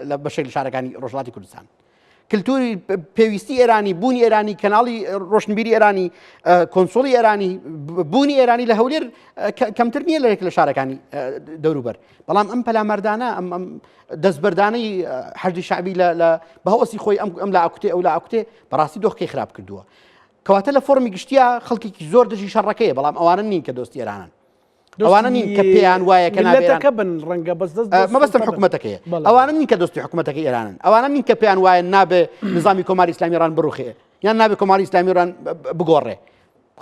لە بەشێک لە شارەکانی ڕۆژهڵاتی کوردستان. کللتوری پێویستی ئێرانی، بوونی ئێرانی، کەناڵی ڕۆشنبیری ئێرانی، کۆنسۆڵی ئێرانی، بوونی ئێرانی لە هەولێر کەمتر نییە لە یەک لە شارەکانی دەوروبەر. بەڵام ئەم پەلامەردانە ئەم دەستبەردانەی حەشدی شعبی بە هەوەسی خۆی ئەم لا ئەکوتێ ئەو لا ئەکوتێ بەڕاستی دۆخەکەی خراپ کردووە. کەواتە لە فۆرمی گشتیا خەڵکێکی زۆر دژی شەڕەکەیە، بەڵام ئەوانە نین کە دۆستی ئێرانن، ئەوانە نین کە پێیان وایە کە نابێتەکە بن ڕەنگە بەس مەبەستم حکوومەتەکەیە، ئەوانە نین کە دۆستی حکوومەتەکەی ئێرانن، ئەوانە نین کە پێیان وایە نابێ نظامی کۆماری ئیسلامی ئێران بڕوخێ یان نابێ کۆماری ئیسلامی ئێران بگۆڕێ.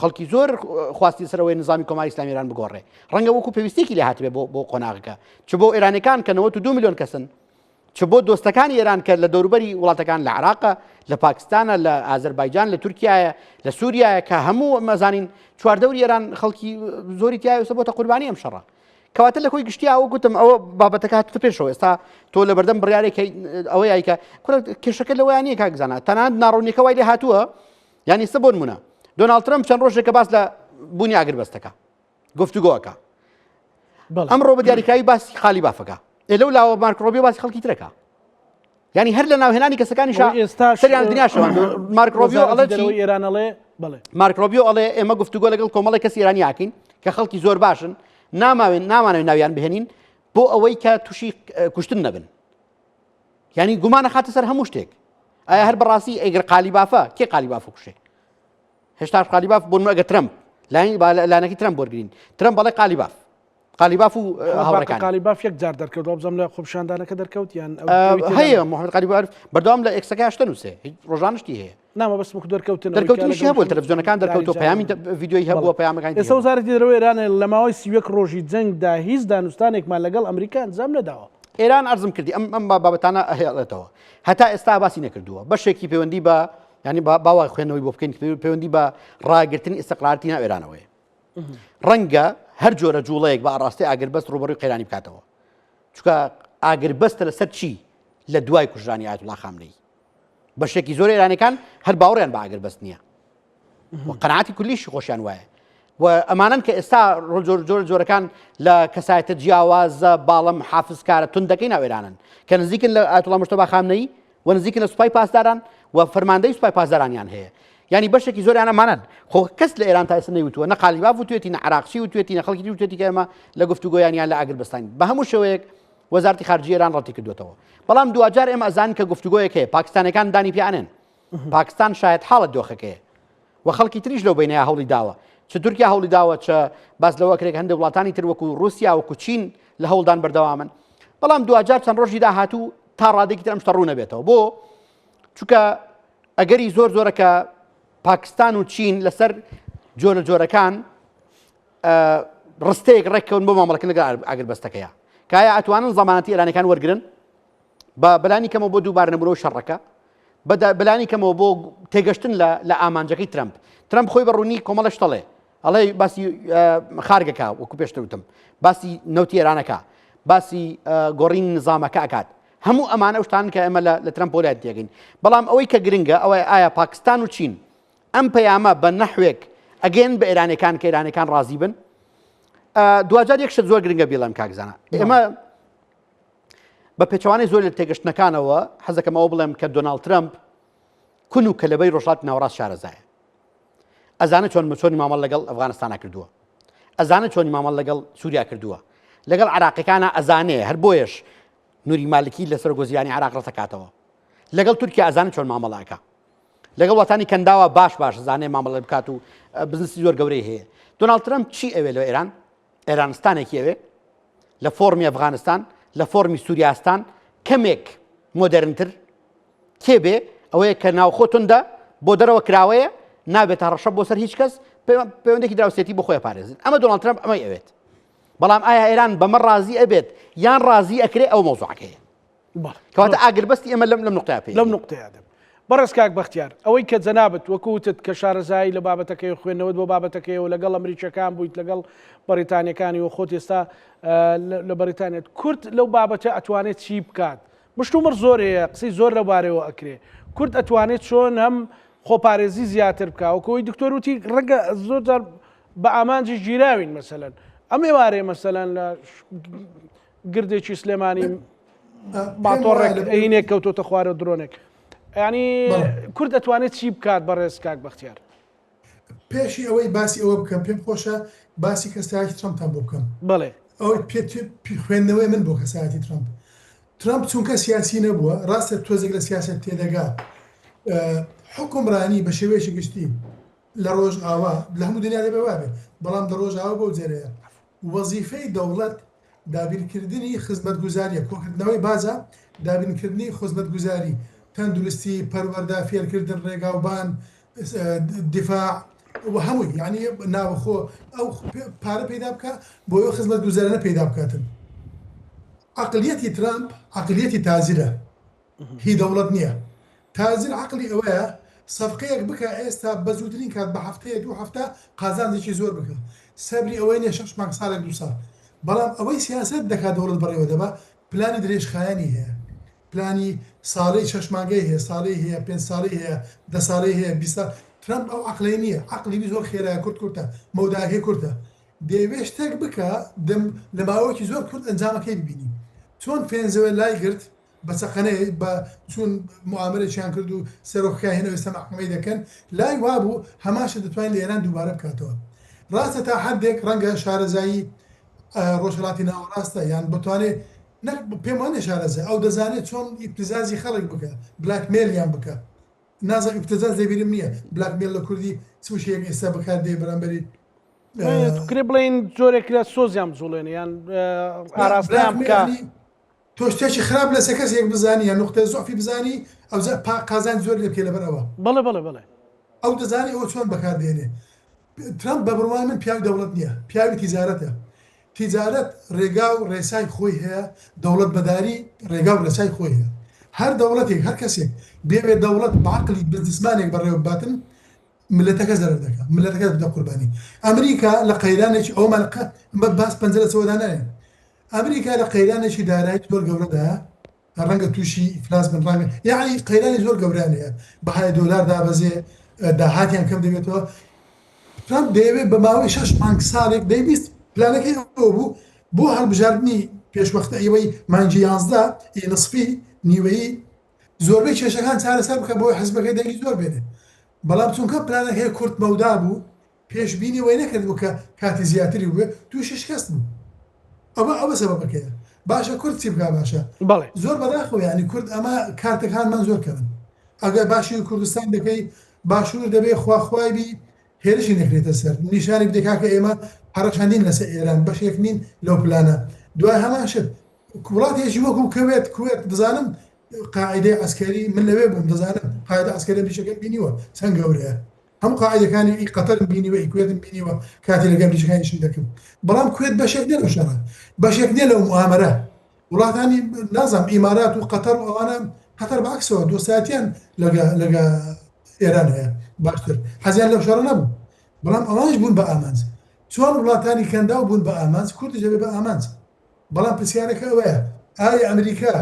خەڵکی زۆر خواستی سەرەوەی نظامی کۆماری ئیسلامی ئێران بگۆڕێ، ڕەنگە وەکو پێویستێکی لێ هاتبێ بۆ قۆناغەکە، چ بۆ ئێرانەکان کە 92 میلیۆن کەسن، چ بۆ دۆستەکانی ئێران کە لە دەوروبەری وڵاتەکان لە عێراقە، لە پاکستانە، لە ئازەربایجان، لە تورکیایە، لە سووریایە کە هەموو مەزانین چواردەوری ئێران خەڵکی زۆری تایە بۆتە قوربانی ئەم شەڕە. کەواتە لە خۆی گشتیا ئەوە گوتم ئەوە بابەتەکە هاتوتە پێشەوە. ئێستا تۆ لە بەردەم بڕیارێک ئەوەیە کە کێشەکە لەوەیان نییە کاکزانە، تەنانەت ناڕوونیەکە وای لێ هاتووە. یعنی سە بۆ نمونە دۆناڵد ترەمپ چەند ڕۆژێکە باس لە بوونی ئاگربەستەکە گفتوگۆەکە، ئەمڕۆ بە دیاریکراوی باسی خالی بافەکە، لەو لاوە مارک ڕۆبیۆ باسی خەڵکی ترەکە. یعنی هەر لە ناوهێنانی کەسەکانیش سەریان دنیاشەوە. مارک ڕۆبیۆ ئەڵێ ئێرانەڵێ بڵێ مارک ڕۆبیۆ ئەڵێ ئێمە گفتوگۆ لەگەڵ کۆمەڵی کەسی ئێرانی یاکەین کە خەڵکی زۆر باشن، نامانەوێت ناویان بهێنین بۆ ئەوەی کە تووشی کوشتن نەبن. ینی گومانە خاتە سەر هەموو شتێک ئایا هەر بەڕاستی ئەگەر قالیبافە کێ قالیباف کوشێ هێشتا قالیباف بۆن ئەگە ترەمپ لایەنەکەی ترەمپ وەرگرین ترەمپ بەڵێ قالیباف و هاوڕەکان قالیباف یەک جار دەرکەوت بزەم لە خۆپشاندانەکە دەرکەوت یان هەیە محمد قالیباف بەردەوام لە ئێکسەکە هەشتە نووسێ هیچ ڕۆژانشتی هەیە نامە بەس وەکو دەرکەوتن دەرکەوتنیشی هەبوو تەلەڤیزیۆنەکان دەرکەوت و پەیامی ڤیدیۆی هەبووە پەیامەکانی ئێستا وزارەتی دەرەوەی ئێرانە لە ماوەی 31 ڕۆژی جەنگدا هیچ دانوستانێکمان لەگەڵ ئەمریکا ئەنجام نەداوە ئێران ئەرزم کردی ئەم بابەتانە ئەهێڵێتەوە هەتا ئێستا باسی نەکردووە بەشێکی پەیوەندی بە ینی باوای خوێندنەوەی بۆ بکەین پەیوەندی بە ڕاگررتنی ئیستقرارەتی ناو ئێرانەوەی ڕەنگە هەر جۆرە جوڵەیەک بە ئاڕاستی ئاگربەست ڕوبەڕووی قەیرانی بکاتەوە چونکە ئاگربەستە لەسەر چی لە دوای کوژرانی ئایەتوڵا خامنەی بەشێکی زۆر ئێرانەکان هەر باوەڕیان بە ئاگربەست نییە و قەناعەتی کولیشی خۆشیان وایە و ئەمانن کە ئێستا جۆرەکان لە کەسایەتە جیاوازە باڵم حافزکارە توندەکەی ناو ئێرانن کە نزیکن لە ئایەتوڵا مجتەبا خامنەی و نزیکن لە سوپای پاسداران و فەرماندەی سوپای پاسدارانیان هەیە ینی بەشێکی زۆریان ئەمانن خۆ کەس لە ئێران تا ئێستا نەیوتووە نە قالیباف وتوێتی نە عراقچی وتوێتی نە خەڵکی وتوێتی کە ئێمە لە گفتوگۆیانیان لە ئاگربەستانی بە هەموو شێوەیەک وەزارەتی خارجی ئێران ڕەتی کردوێتەوە بەڵام دوجار ئێمە ئەزانین کە گفتوگۆیەک هەیە پاکستانەکان دانی پیانن پاکستان شاید حاڵت دۆخەکەیە و خەڵکی تریش لەو بینەیە هەوڵی داوە چ تورکیا هەوڵی داوە چ باس لەوە کرێک هەندێک وڵاتانی تر وەکو رووسیا وەکو چین لە هەوڵدان بەردەوامن بەڵام دوجار چەند ڕۆژی داهاتوو تا ڕادێکی تر ئەم شتە ڕوو نەبێتەوە بۆ چونکە ئەگەری زۆرەکە پاکستان و چین لەسەر جۆرەکان ڕستەیەک ڕێککەون بۆ مامەڵەکردن لەگەڵ ئاگربەستەکەیە کایە ئەتوانن زەمانەتی ئێرانەکان وەرگرن بە بەلانی کەمەوە بۆ دووبارە نەبوورەوەی شەڕەکە بەلانی کەمەوە بۆ تێگەشتن لە ئامانجەکەی ترەمپ خۆی بەڕوونی کۆمەڵەش دەڵێ ئەڵێ باسی خارگەکە وەکو پێشتر وتم باسی نەوتی ئێرانەکە باسی گۆڕینی نظامەکە ئەکات هەموو ئەمانە شتان کە ئێمە لە ترەمپ بۆ لای تێگەین بەڵام ئەوەی کە گرنگە ئەوەی ئایا پاکستان و چین ئەم پەیامە بە نەحوێک ئەگەن بە ئێرانەکان کە ئێرانەکان ڕازی بن دوجار یەک شت زۆر گرنگە بیڵێم کاکزانە ئێمە بە پێچەوانەی زۆر لە تێگەشتنەکانەوە حەزەکەمەوە بڵێم کە دۆناڵد ترەمپ کون و کەلەبەی ڕۆژهەڵاتی ناوەڕاست شارەزایە ئەزانە چۆنی مامەڵ لەگەڵ ئەفغانستانە کردووە ئەزانە چۆنی مامەڵ لەگەڵ سووریا کردووە لەگەڵ عراقیەکانە ئەزانێ هەر بۆیش نوری مالکی لەسەر گۆزیانی عراق ڕەتەکاتەوە لەگەڵ تورکیا ئەزانە چۆن مامەڵاکە لەگەڵ وڵاتانی کەنداوە باش زانێ مامەڵە بکات و بزنسی زۆر گەورەی هەیە دۆناڵد ترەمپ چی ئەوێ لە ئێرانستانێکی ئەوێ لە فۆرمی ئەفغانستان لە فۆرمی سووریاستان کەمێک مۆدەرنتر کێبێ ئەوەیە کە ناوخۆتوندا بۆ دەرەوە کراوەیە نابێت تا ڕەشە بۆ سەر هیچ کەس پەیوەندێکی دراوسێتی بۆ خۆی پارێزن ئەمە دۆناڵد ترەمپ ئەمەی ئەوێت بەڵام ئایا ئێران بەمە ڕازی ئەبێت یان ڕازی ئەکرێ ئەو مۆزوعەکەیە کەواتە ئاگربەستی ئێمە لەم نقطەیە پێ لەم نقطەیە بەڕێز کاک بەختیار ئەوەی کە جەنابەت وەکوتت کە شارەزایی لە بابەتەکەی خوێندنەوەت بۆ بابەتەکەیەوە لەگەڵ ئەمریکیەکان بوویت لەگەڵ بەریتانیەکانی و خۆت ئێستا لە بەریتانیت کورد لەو بابەتە ئەتوانێت چی بکات مشتومڕ زۆر هەیە قسەی زۆر لەبارەوە ئەکرێ کورد ئەتوانێت چۆن هەم خۆپارێزی زیاتر بکە وەکەوەی دکتۆر وتی ڕەنگە زۆر جار بە ئامانجی ژیراوین مەسەلەن ئەم ئێوارەیە مەسەلەن لە گردێکی سلێمانی باتۆڕێک ئەینێک کەوتۆتە خوارە درۆنێک ینی کورد دەتوانێت چی بکات بەڕێز کاک بەختیار پێشی ئەوەی باسی ئەوە بکەم پێم خۆشە باسی کەسایەتی ترەمپتان بۆ بکەم بڵێ ئەوەی خوێندنەوەی من بۆ کەسایەتی ترەمپ چونکە سیاسی نەبووە ڕاستە تۆزێک لە سیاست تێدەگات حکومڕانی بە شێوەیەکی گشتی لە ڕۆژ ئاوا لە هەموو دنیا دەبێ وابێت بەڵام لە ڕۆژ ئاوا بۆ جێرەیە وەزیفەی دەوڵەت دابینکردنی خزمەتگوزاریە کۆکردنەوەی بازە دابینکردنی خزمەتگوزاری تەندروستی پەروەەردە فێرکردن ڕێگاوبان دیفاع و هەمووی یعنی ناوخۆ ئەو پارە پەیدا بکە بۆ ئەو خزمەتگوزارانە پەیدا بکاتن عقلیەتی ترامپ عقلیەتی تازیرە هی دەوڵەت نییە تازر عقلی ئەوەیە سەفقەیەک بکە ئێستا بە زووترین کات بە هەفتەیە دوو هەفتە قازانجێکی زۆر بکە سەبری ئەوەی نیە 6 مانگ ساڵێک 2 ساڵ بەڵام ئەوەی سیاست دەکات دەوڵەت بەڕێوە دەبا پلانی درێژخایەنی هەیە پلانی ساڵەی 6 مانگەی هەیە ساڵی هەیە 5 ساڵی هەیە 10 ساڵی هەیە 20 ساڵ ترامپ ئەو عقلی نییە عقلی زۆر خێرایە کورتە مەوداهەیە کورتە دەیەوێت شتێک بکە لە ماوەیەکی زۆر کورت ئەنجامەکەی ببینی چۆن فێنزەوە لای گرت بە چەقەنەیە بە چون معاملەیان کرد و سەرۆکەکە هێنەوە ئێستا محکەمەی دەکەن لای وابوو هەماشە دەتوانین لە ئێران دووبارە بکاتەوە ڕاستە تا حدێک ڕەنگە شارەزایی ڕۆژهەڵاتی ناوەڕاستە یان بتوانێت پێم وانە شارەزە ئەو دەزانێت چۆن ئیبتزازی خەڵک بکە بلاکمێلیان بکە نازانم ئیبتزاز دەبیرم نییە بلاکمێل لە کوردی چوشێک ئێستا بەکار دێ بەرامبەری کرێ بڵین جۆرێک لە سۆزیان بزوڵێن یان ئاراستیان بکە تۆ شتێکی خراپ لەسەر کەسێک بزانی یا نقطەی زۆفی بزانی ئەو قازان زۆر لێ بکە لەبەرەوە بەڵێ ئەو دەزانی ئەو چۆن بەکار دێنێ ترامپ بە بڕوای من پیاوی دەوڵەت نییە پیاوی تیجارەتە تیجارەت ڕێگا و ڕێسای خۆی هەیە دەوڵەت بەداری ڕێگا و ڕێسای خۆی هەیە هەر دەوڵەتێک هەر کەسێک بێوێت دەوڵەت بەعقلی بزنسمانێک بەڕێوە باتن ملەتەکە زەرەر دەکات ملەتەکە بدە قوربانی ئەمریکا لە قەیرانێکی ئەومان باس پەنجەرە سەودانانێ ئەمریکا لە قەیرانێکی دارایی زۆر گەورەدایە ڕەنگە تووشی ئیفلاس بن ڕەنگە یعنی قەیرانی زۆر گەورانەیە بەهای دۆلار دابەزێ داهاتیان کەم دەبێتەوە ترامپ دەیەوێت بە ماوەی 6 مانگ ساڵێک دەیویست پلانەکەی ئەوە بوو بۆ هەڵبژاردننی پێشوەختە ئەوەی مانگی 11 نسفی نیوەیی زۆربەی کێشەکان چارەسەر بکە بۆ حزبەکەی دەنگی زۆر بێنێ بەڵام چونکە پلانەکەی کورت مەودا بوو پێشبینی وی نەکرد بوو کە کاتی زیاتری بووێ تووشی شکست بوو ئەوە سەبەبەکەیە باشە کورد چی بکە باشە زۆر بەداخەوە ینی کورد ئەمە کارتەکانمان زۆر کەون ئەگەر باشی کوردستان دەکەی باشوور دەبێ خواخوای بی هێرشی نەکرێتە سەر نیشانی بدەکا کە ئێمە پەڕەشاندین لەسەر ئێران بەشێک نین لەو پلانە دوای هەمان شت وڵاتێکی وەکو کوێت دەزانم قاعدەی عسکەری من لەوێ بووم دەزانم قاعدە عسکەری بریشەکەم بینیوە چەند گەورەیە هەموو قاعدەکانی قەتەرم بینیوە کوێتم بینیوە کاتی لەگەڵ بریشەکانیشم دەکەم بەڵام کوێت بەشێک نێ لەو شەڕە بەشێک نێ لەو موامەرە وڵاتانی نازانم ئیمارات و قەتەر و ئەوانە قەتەر بەعکسەوە دۆستایەتیان لەگە ئێران هەیە باشتر حەزیان لەو شەڕە نەبوو بەڵام ئەوانش بوون بە ئامانج چۆن وڵاتانی کەندا و بوون بە ئامانج کوردی دەبێت بە ئامانج بەڵام پرسیارەکە ئەوەیە ئایا ئەمریکا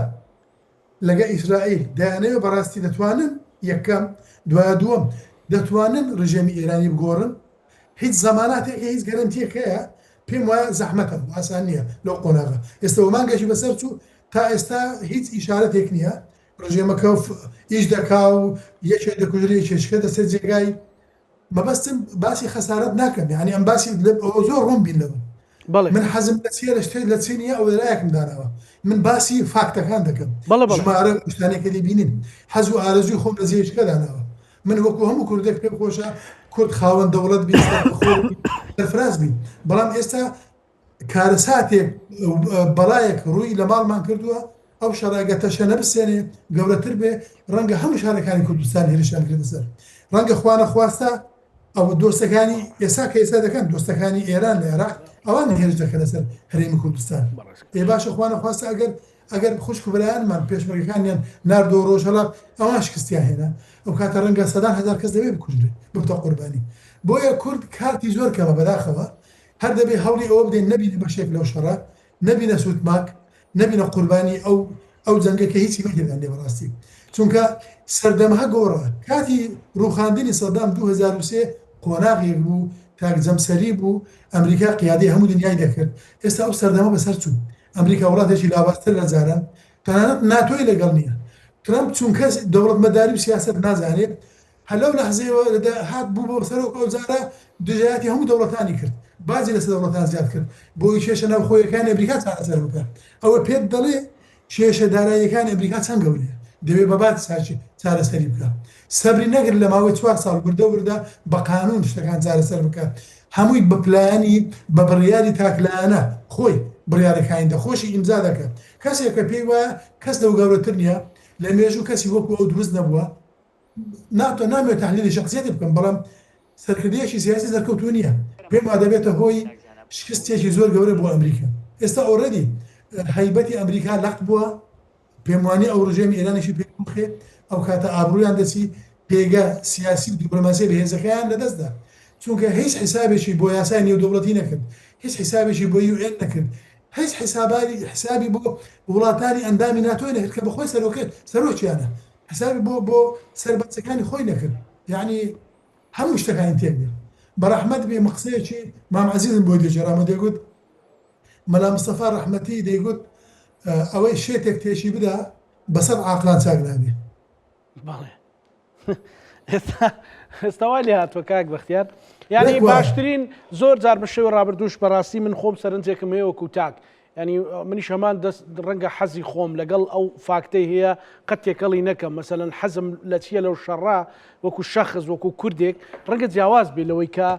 لەگە ئیسرائیل دایانەوە بەڕاستی دەتوانن یەکەم دوایە دووەم دەتوانن ڕژێمی ئێرانی بگۆڕن هیچ زەماناتێک هیچ گەرنتیەک هەیە پێم وایە زەحمەتە ئاسان نییە لەو قۆناغە ئێستا مانگەشی بەسەر چوو تا ئێستا هیچ ئیشارەتێک نییە ڕژێمەکە ئیش دەکا و یەکێک دەکوژری چێشکە دەسێت جێگای مەبەستم باسی خەسارەت ناکەم یعنی ئەم باسی زۆر ڕوون بین لەوە من حەزم لە چیە لە شتێک لە چی نییە ئەو لایەکم داناوە من باسی فاکتەکان دەکەم ژمارە شتانێکە بینین حەز و ئارەزوی خۆم لە جێشکە داناوە من وەکو هەموو کوردێک پێ خۆشە کورد خاوەن دەوڵەت بین دەرفراز بین بەڵام ئێستا کارەساتێک بەڵایەک ڕووی لە ماڵمان کردووە ئەو شەڕاگەتەشە نەبسێنێ گەورەتر بێ ڕەنگە هەموو شارەکانی کوردستان هێرشان کردە سەر ڕەنگە خوانە خواستە ئەو دۆستەکانی ئێستا کە ئێستا دەکەن دۆستەکانی ئێران لە عێراق ئەوان هێرش دەکەن لەسەر هەرێمی کوردستان ئێ باشە خوانە خواستە ئەگەر خوشک بەلایانمان پێشمەرگەکانیان ناردۆ ڕۆژهەڵات ئەوان شکستیان هێنا ئەو کاتە ڕەنگە سەدان هەزار کەس دەبێت بکوژرێت ببتە قوربانی بۆیە کورد کارتی زۆر کەمە بەداخەوە هەر دەبێت هەوڵی ئەوە بدەین نەبینی بەشێک لەو شەڕە نەبینە سوتماک نەبینە قوربانی ئەو جەنگەکە هیچی مەکردان لێ بەڕاستی چونکە سەردەمەها گۆڕە کاتی ڕووخاندنی سەدام 2003 قۆناغێک بوو تاکجەمسەری بوو ئەمریکا قیادەی هەموو دنیای دەکرد ئێستا ئەو سەردەمە بەسەر چوو ئەمریکا وڵاتێکی لاواازتر لە جاران تەنانەت ناتۆی لەگەڵ نییە ترامپ چون کەس دەوڵەتمەداری و سیاست نازانێت هەلەو لەحزەیەوە هات بوو بۆ سەرۆک ئەو جارە دژایەتی هەموو دەوڵەتانی کرد بازی لەسەر دەوڵەتان زیاد کرد بۆی کێشە ناوخۆیەکانی ئەمریکا چارەسەر بکات ئەوە پێت دەڵێ کێشە داراییەکانی ئەمریکا چەند گەورەیە دەبێت بەبات چارەسەری بکات سەبری نەگرت لە ماوەی 4 ساڵ وردە بە قانون شتەکان چارەسەر بکات هەمووی بە پلانی بە بڕیاری تاکلایانە خۆی بڕیارەکانی دەخۆشی ئیمزا دەکات کەسێک کە پێی وایە کەس لەو گەورەتر نییە لە مێژوو کەسی وەکو ئەو دروست نەبووە نامێت تحلیلی شخصیەتی بکەم بەڵام سەرکردەیەکی سیاسی دەرکەوتوو نییە پێم وا دەبێتە هۆی شکستێکی زۆر گەورە بۆ ئەمریکا ئێستا ئۆڕەدی هەیبەتی ئەمریکا لەخت بووە پێم وانێ ئەو ڕژێمی ئێرانیشی پێ بخێ ئەو کاتە ئابڕوویان دەچی پێگە سیاسی و دیپلۆماسی بەهێزەکەیان لەدەستدا چونکە هیچ حسابێکی بۆ یاسای نێودەوڵەتی نەکرد هیچ حسابێکی بۆ UN نەکرد هیچ حسابی بۆ وڵاتانی ئەندامی ناتۆی نەکرد کە بەخۆی سەرۆکیانە حسابی بۆ سەربەچەکانی خۆی نەکرد یعنی هەموو شتەکانی تێبێت بەڕەحمەت بێ مەقسەیەکی مام عەزیزم بۆ دێجێڕامە دەیگوت مەلا مستەفا ڕەحمەتی دەیگوت ئەوەی شێتێک تێشی بدا بەسەر عاقلان چاک نابێ ئێستا وای لێ هاتووە کاک بەختیار یعنی باشترین زۆر جار بە شێوە ڕابردووش بەڕاستی من خۆم سەرنجێکم هەیە وەکو تاک ینی منیش هەمان دەست ڕەنگە حەزی خۆم لەگەڵ ئەو فاکتەی هەیە قەت تێکەڵی نەکەم مەسەلەن حەزم لە چیە لەو شەڕا وەکو شەخص وەکو کوردێک ڕەنگە جیاواز بێ لەوەی کە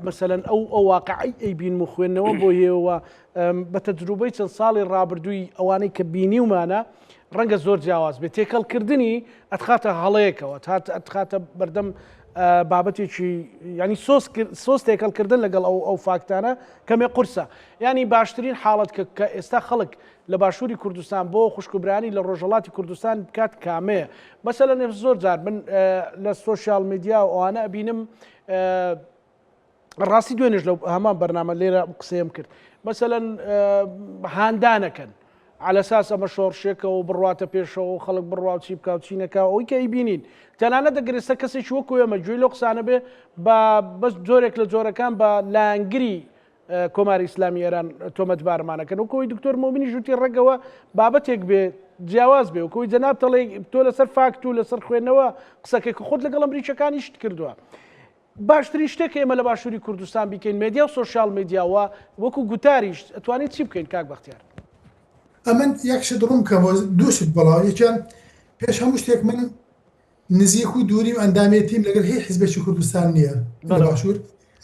مەسەلەن ئەو واقعی ئەیبین و خوێندنەوە بۆ هێەوە بە تەجروبەی چەند ساڵی ڕابردووی ئەوانەی کە بینیومانە ڕەنگە زۆر جیاواز بێت تێکەڵکردنی ئەتخاتە هەڵەیەکەوە ئەتخاتە بەردەم بابەتێکی ینی سۆس تێکەڵکردن لەگەڵ ئەو فاکتانە کەمێ قورسە ینی باشترین حاڵەت کە ئێستا خەڵک لە باشووری کوردستان بۆ خوشکبرانی لە ڕۆژهڵاتی کوردستان بکات کامەیە مەسەلەن زۆر جار من لە سۆشیال میدیا و ئەوانە ئەبینم ڕاستی دوێنێش لەو هەمان بەرنامە لێرە قسەیەم کرد مەسەلەن هاندانەکەن على اساس ئەمە شۆڕشێکە و بڕاتە پێشەوە و خەڵک بڕوا و چی بکە و چینەکە ئەوی کە ئەیبینین تەنانەت دەگرێتە کەسێکی وەکو ئێمە گوێی لەو قسانە بێ بەس جۆرێک لە جۆرەکان بە لایەنگری کۆماری ئیسلامی ئێران تۆمەتبارمانەکەن وەکەوەی دکتۆر مۆمینی ژووتی ڕێگەوە بابەتێک بێ جیاواز بێ وەکەوەی جەناب دەڵێ تۆ لەسەر فاکت و لەسەر خوێندنەوە قسەکەی کە خۆت لەگەڵ ئەمریکیەکانی شت کردووە باشترین شتێک ئێمە لە باشووری کوردستان بیکەین مێدیا و سۆشیال میدیاوە وەکو گوتاریش ئەتوانێت چی بکەین کاک بەختیار ئەمن یەکشت ڕوون کە دووشت بەڵاو یەکیان پێش هەموو شتێک من نزیک و دووری و ئەندامێتیم لەگەر هیچ حیزبێکی کوردستان نییە لە باشوور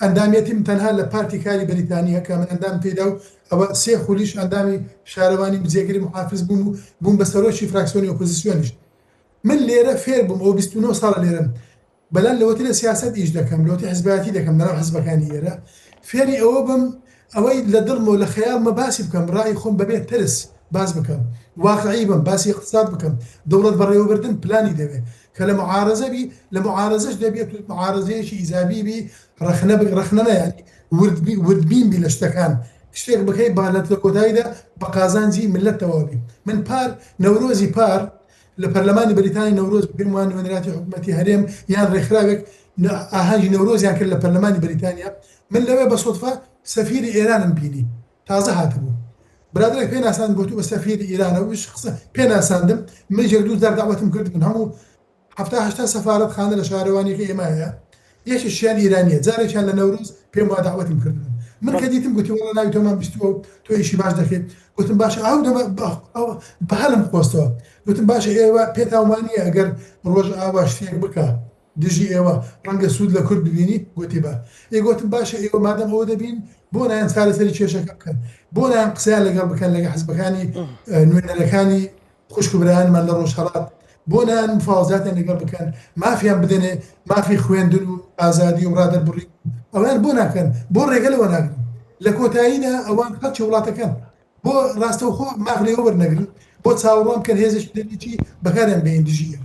ئەندامێتیم تەنها لە پارتی کاری بەریتانیا کە من ئەندام پێدا و ئەوە سێ خولیش ئەندامی شارەوانی بجێگری محافظ بووم و بووم بە سەرۆکی فراکسیۆنی ئۆپۆزیسیۆنیش من لێرە فێر بووم ئەو 29 ساڵە لێرەم بەلەن لەوەتی لە سیاست ئیش دەکەم لەوەتی حیزبەتی دەکەم لەناو حیزبەکانی ئێرە فێری ئەوە بم ئەوەی لە دڵمە و لە خەیاڵمە باسی بکەم ڕای خۆم بەبێت ترس باز بکەم واقعی بم باسی اقتصاد بکەم دەوڵەت بەڕێوەبردن پلانی دەوێت کە لە معارەزە بی لە معارەزەش دەبێت معارەزەیەکی ئیزابی بی ڕەخنە ینی وردبین بی لە شتەکان شتێک بکەی بالەت لە کۆتاییدا بە قازانجی ملەتەوە بی من پار نەورۆزی پار لە پەرلەمانی بەریتانی نەورۆز بگرم وان وەنراتی حکوومەتی هەرێم یان ڕێکخراوێک ئاهەنگی نەورۆزیان کرد لە پەرلەمانی بەریتانیا من لەوێ بە سۆدفا سەفیری ئێرانم بینی تازە هاتبوو برادرێک پێ ناسان بۆ تو بە سەفیری ئێرانە وش پێ ناساندم من جێ دار داوەتم کرد من هەموو هەفتا سەفارەت خانە لە شارەوانیەکە ئێمایە یەکی شیان ئیرانیە جارێکیان لە نەورۆز پێم وا داوەتم کردن من کە دیتم گوتی وەڵا ناوی تۆمان بیستووە تۆ ئیشی باش دەکەیت گوتم باشە ئەو بەهەڵم خۆستەوە گوتم باشە ئێوە پێتاوانیە ئەگەر ڕۆژ ئاوا شتێک بکە دژی ئێوە ڕەنگە سوود لە کورد ببینی گوتی بە گوتم باشە ئێوە مادەم ئەوە دەبین بۆ نایەن چارەسەری کێشەکە بکەن بۆ نایەن قسەیان لەگەڵ بکەن لەگە حیزبەکانی نوێنەرەکانی خوشکبرایانمان لە ڕۆژهەڵات بۆ نایەن مفاوزاتیان لەگەڵ بکەن مافیان بدەنێ مافی خوێندن و ئازادی و ڕادەربڕی ئەویان بۆ ناکەن بۆ ڕێگە لەوە ناگرن لە کۆتاییدا ئەوان خەڵکی وڵاتەکەن بۆ ڕاستەوخۆ ماغلەوە وەرنەگرن بۆ چاوەڕوان کەن هێزش دەبیی بەکاریان بێن دژیە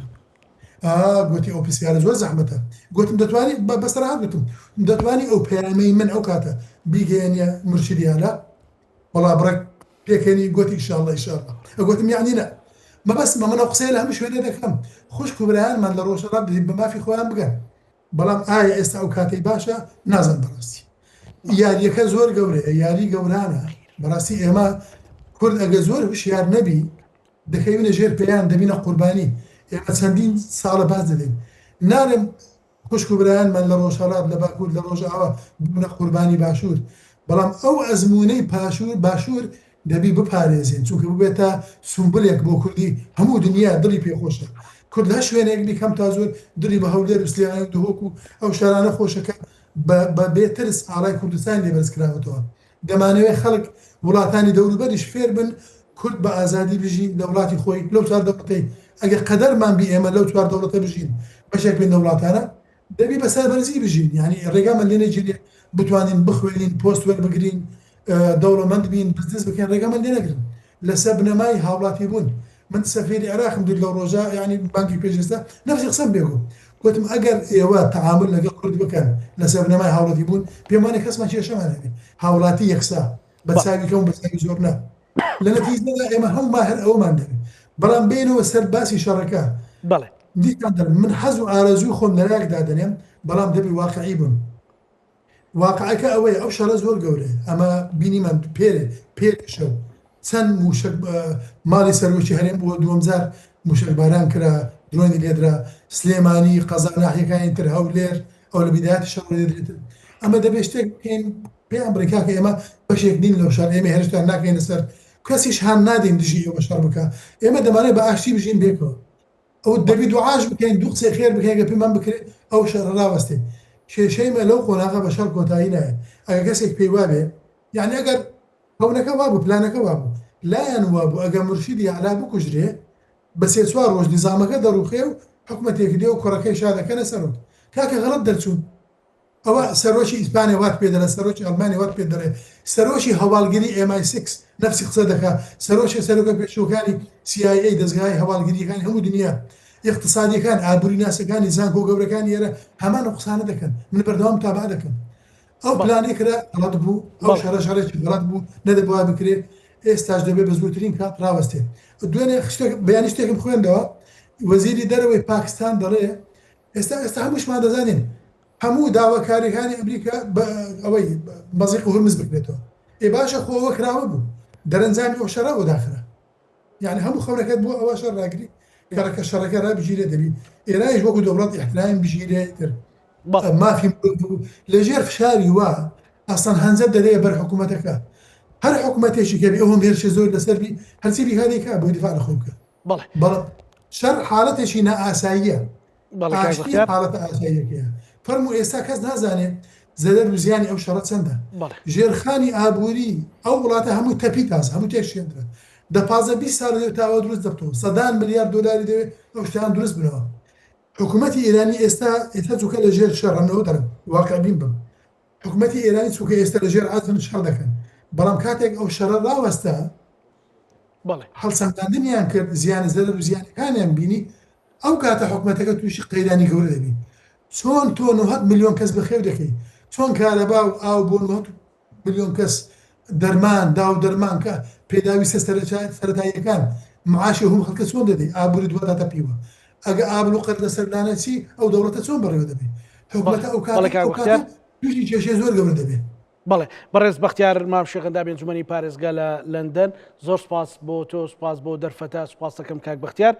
گوتی ئەو پرسیارە زۆر زەحمەتە گوتم دەتوانانی بەستەراحەت گوتم دەتوانانی ئەو پەیامەی من ئەو کاتە بیگەێنە مرشدیانە وەڵا بڕێک پێکەنی گوتی ئینشاءالله ئینشاءالله ئەگوتم یعنی نە مەبەستمە من ئەو قسەی لە هەموو شوێنێ دەکەم خوشکبرایانمان لە ڕۆژهەڵات بدەین بە مافی خۆیان بگەن بەڵام ئایا ئێستا ئەو کاتەی باشە نازان بەڕاستی یاریەکە زۆر گەورەیە یاری گەورانە بەڕاستی ئێمە کورد ئەگە زۆر هوشیار نەبی دەکەوینە ژێر پێیان دەبینە قوربانی ئێمە چەندین ساڵە باز دەدەین نارم خوشکبرایانمان لە ڕۆژهەڵات لە باکوور لە ڕۆژئاوا ببنە قوربانی باشوور بەڵام ئەو ئەزمونەی باشوور دەبی بپارێزین چونکە ببێتە سومبلێک بۆ کوردی هەموو دنیا دڵی پێخۆشە کورد هە شوێنێک بیکەم تا زۆر دڵی بە هەولێر و سلێمانی و دهۆک و ئەو شارانە خۆشەکە بە بێترس ئاڵای کوردستان لێبەرز کراوەتەوە دەمانەوێت خەڵک وڵاتانی دەوروبەریش فێر بن کورد بە ئازادی بژین لە وڵاتی خۆی لەو چوار دەوڵەتەی ئەگەر قەدەرمان بی ئێمە لەو چوار دەوڵەتە بژین بەشێک بین وڵاتانە دەبی بەسەربەرزی بژین یعنی ڕێگامان لێ نەگیرێ بتوانین بخوێنین پۆست وەربگرین دەوڵەمەند بین بزنس بکەین ڕێگامان لێ نەگرن لەسەر بنەمای هاوڵاتی بوون من سەفێری عێراقم دوور لەو ڕۆژە یعنی بانکی پێشێستا نەفسی قسەم بێگو گوتم ئەگەر ئێوە تەعامل لەگەڵ کورد بکەن لەسەر بنەمای هاوڵاتی بوون پێمانێ کەسمان کێشەمان هەبێ هاوڵاتی یەکسا بە چاوی کەم بە چاوی زۆر نا لە نەتیجەدا ئێمە هەموو هەر ئەومان دەبێت بەڵام بینەوە سەر باسی شەڕەکە بەڵێ دیتان دەرم من حەز و ئارەزوی خۆم لەلایەکدا دەنێم بەڵام دەبی واقعی بم واقعەکە ئەوەیە ئەو شەڕە زۆر گەورەیە ئەمە بینیمان پێشە چەند موشک ماڵی سەرۆکی هەرێم بووە 2000 موشک باران کرا درۆنی لێدرا سلێمانی قەزا ناحیەکانی تر هەولێر ئەو لە بیداەتی شەڕ لێدرێتن ئەمە دەبێت شتێک بکەین پێ ئەمریکا کە ئێمە بەشێک دین لەو شار ئێمە هێرشتا ناکەین لەسەر کەسیش هەم نادەین دژی ئێوە شەڕ بکە ئێمە دەمانێت بە ئاشتی بژین بێکەوە ئەو دەبی دوعاش بکەین دوو قسەی خێر بکەین کە پێمان بکرێت ئەو شەڕ ڕاوەستێ کێشەیمە لەو قۆناغا بە شەڕ کۆتایی نایە ئەگەر کەسێک پێی وابێ یعنی ئەگەر هەونەکە وابوو پلانەکە وابوو لایەن وابوو ئەگەر مرشیدی عەلا بکوژرێ بە سێ چوار ڕۆژ نیزامەکە دەڕوخێ و حکومەتێک دێ و کوڕەکەی شادەکەنە سەرۆت کاکە غەڵەت دەرچوون ئەوە سەرۆکی ئیسپانیا وات پێ دەڵێ سەرۆکی ئەڵمانی وات پێ دەڵێ سەرۆکی هەواڵگیری MI6 نفسی قسە دەکات سەرۆکی سەرۆکە پێشوەکانی CIA دەستگای هەواڵگیریەکانی هەموو دنیا اقتصادیەکان ئابووری ناسەکانی زانکۆ گەورەکانی ئێرە هەمان قسانە دەکەن من بەردەوام تابع دەکەم ئەو پلانێک کرا غەڵەت بوو ئەو شەڕێکی غەڵەت بوو نەدەبووە بکرێت ئێستاش دەبێت بە زووترین کات ڕاوەستێت دوێنێ بەیانی شتێکم خوێندەوە وەزیری دەرەوەی پاکستان دەڵێ ئێستا هەمووشمان دەزانین هەموو داواکاریەکانی ئەمریکا ئەوەی بەزیق و هورمز بکرێتەوە باشە خۆەوە کراوە بوو دەرەنجامی ئەو شەڕە بۆ داخرا یعنی هەموو خەونەکەت بوو ئەوە شەڕ ڕاگری کارەکە شەڕەکە ڕابژیرێ دەبی ئێرایش وەکو دەوڵەت احترام بژیرێ مافی بوو لەژێر فشاری وە ئەسڵەن هەنجە دەدەیە بەر حکوومەتەکە هەر حکوومەتێکی کە ئەوم هێرشێ زۆر لەسەربی هەرچی بیکادێکا بۆ دیفاع لە خۆی بکە بەڵام شەڕ حاڵەتێکی نائاساییە حاڵەتە ئاساییەکەیە فەرموو ئێستا کەس نازانێت زەدەر و زیانی ئەو شەڕە چەندە ژێرخانی ئابووری ئەو وڵاتە هەموو تەپی تاز هەموو تێکشێنرە دە 15-20 ساڵ دەوێت تاوە دروست دەبتەوە سەدان ملیار دۆلاری دەوێت ئەو شتیان دروست بنەوە حکوومەتی ئێرانی ئێستا چووکە لە ژێر شەڕەنەوە دەرم واقعبین بم حکوومەتی ئێرانی چووکە ئێستا لە ژێر عەزم شەڕ دەکەن بەڵام کاتێک ئەو شەڕە ڕاوەستە هەڵسەنگاندنیان کرد زیانی زەدەر و زیانەکانیان بینی ئەو کاتە حکوومەتەکە تووشی قەیرانی گەورە دەبی چۆن تۆ 9 ملیۆن کەس بەخێو دەکەی چۆن کارەبا و ئاو بۆ 9 ملیۆن کەس دەرمان دا و دەرمان کە پێداویستە سەرەتاییەکان معاشی هەموو خەڵکە چۆن دەدەی ئابووری دووەداتە پیوە ئەگە ئابل و قەت لەسەردانە چی ئەو دەوڵەتە چۆن بەڕێوە دەبێت حکوومەتە ئەو کاتە تووشی کێشەی زۆر گەورە دەبێت بەڵێ بەڕێز بەختیار مام شێخەندا بێنجومەنی پارێزگا لە لەندەن زۆر سپاس بۆ تۆ سپاس بۆ دەرفەتە سپاس دەکەم کاک بەختیار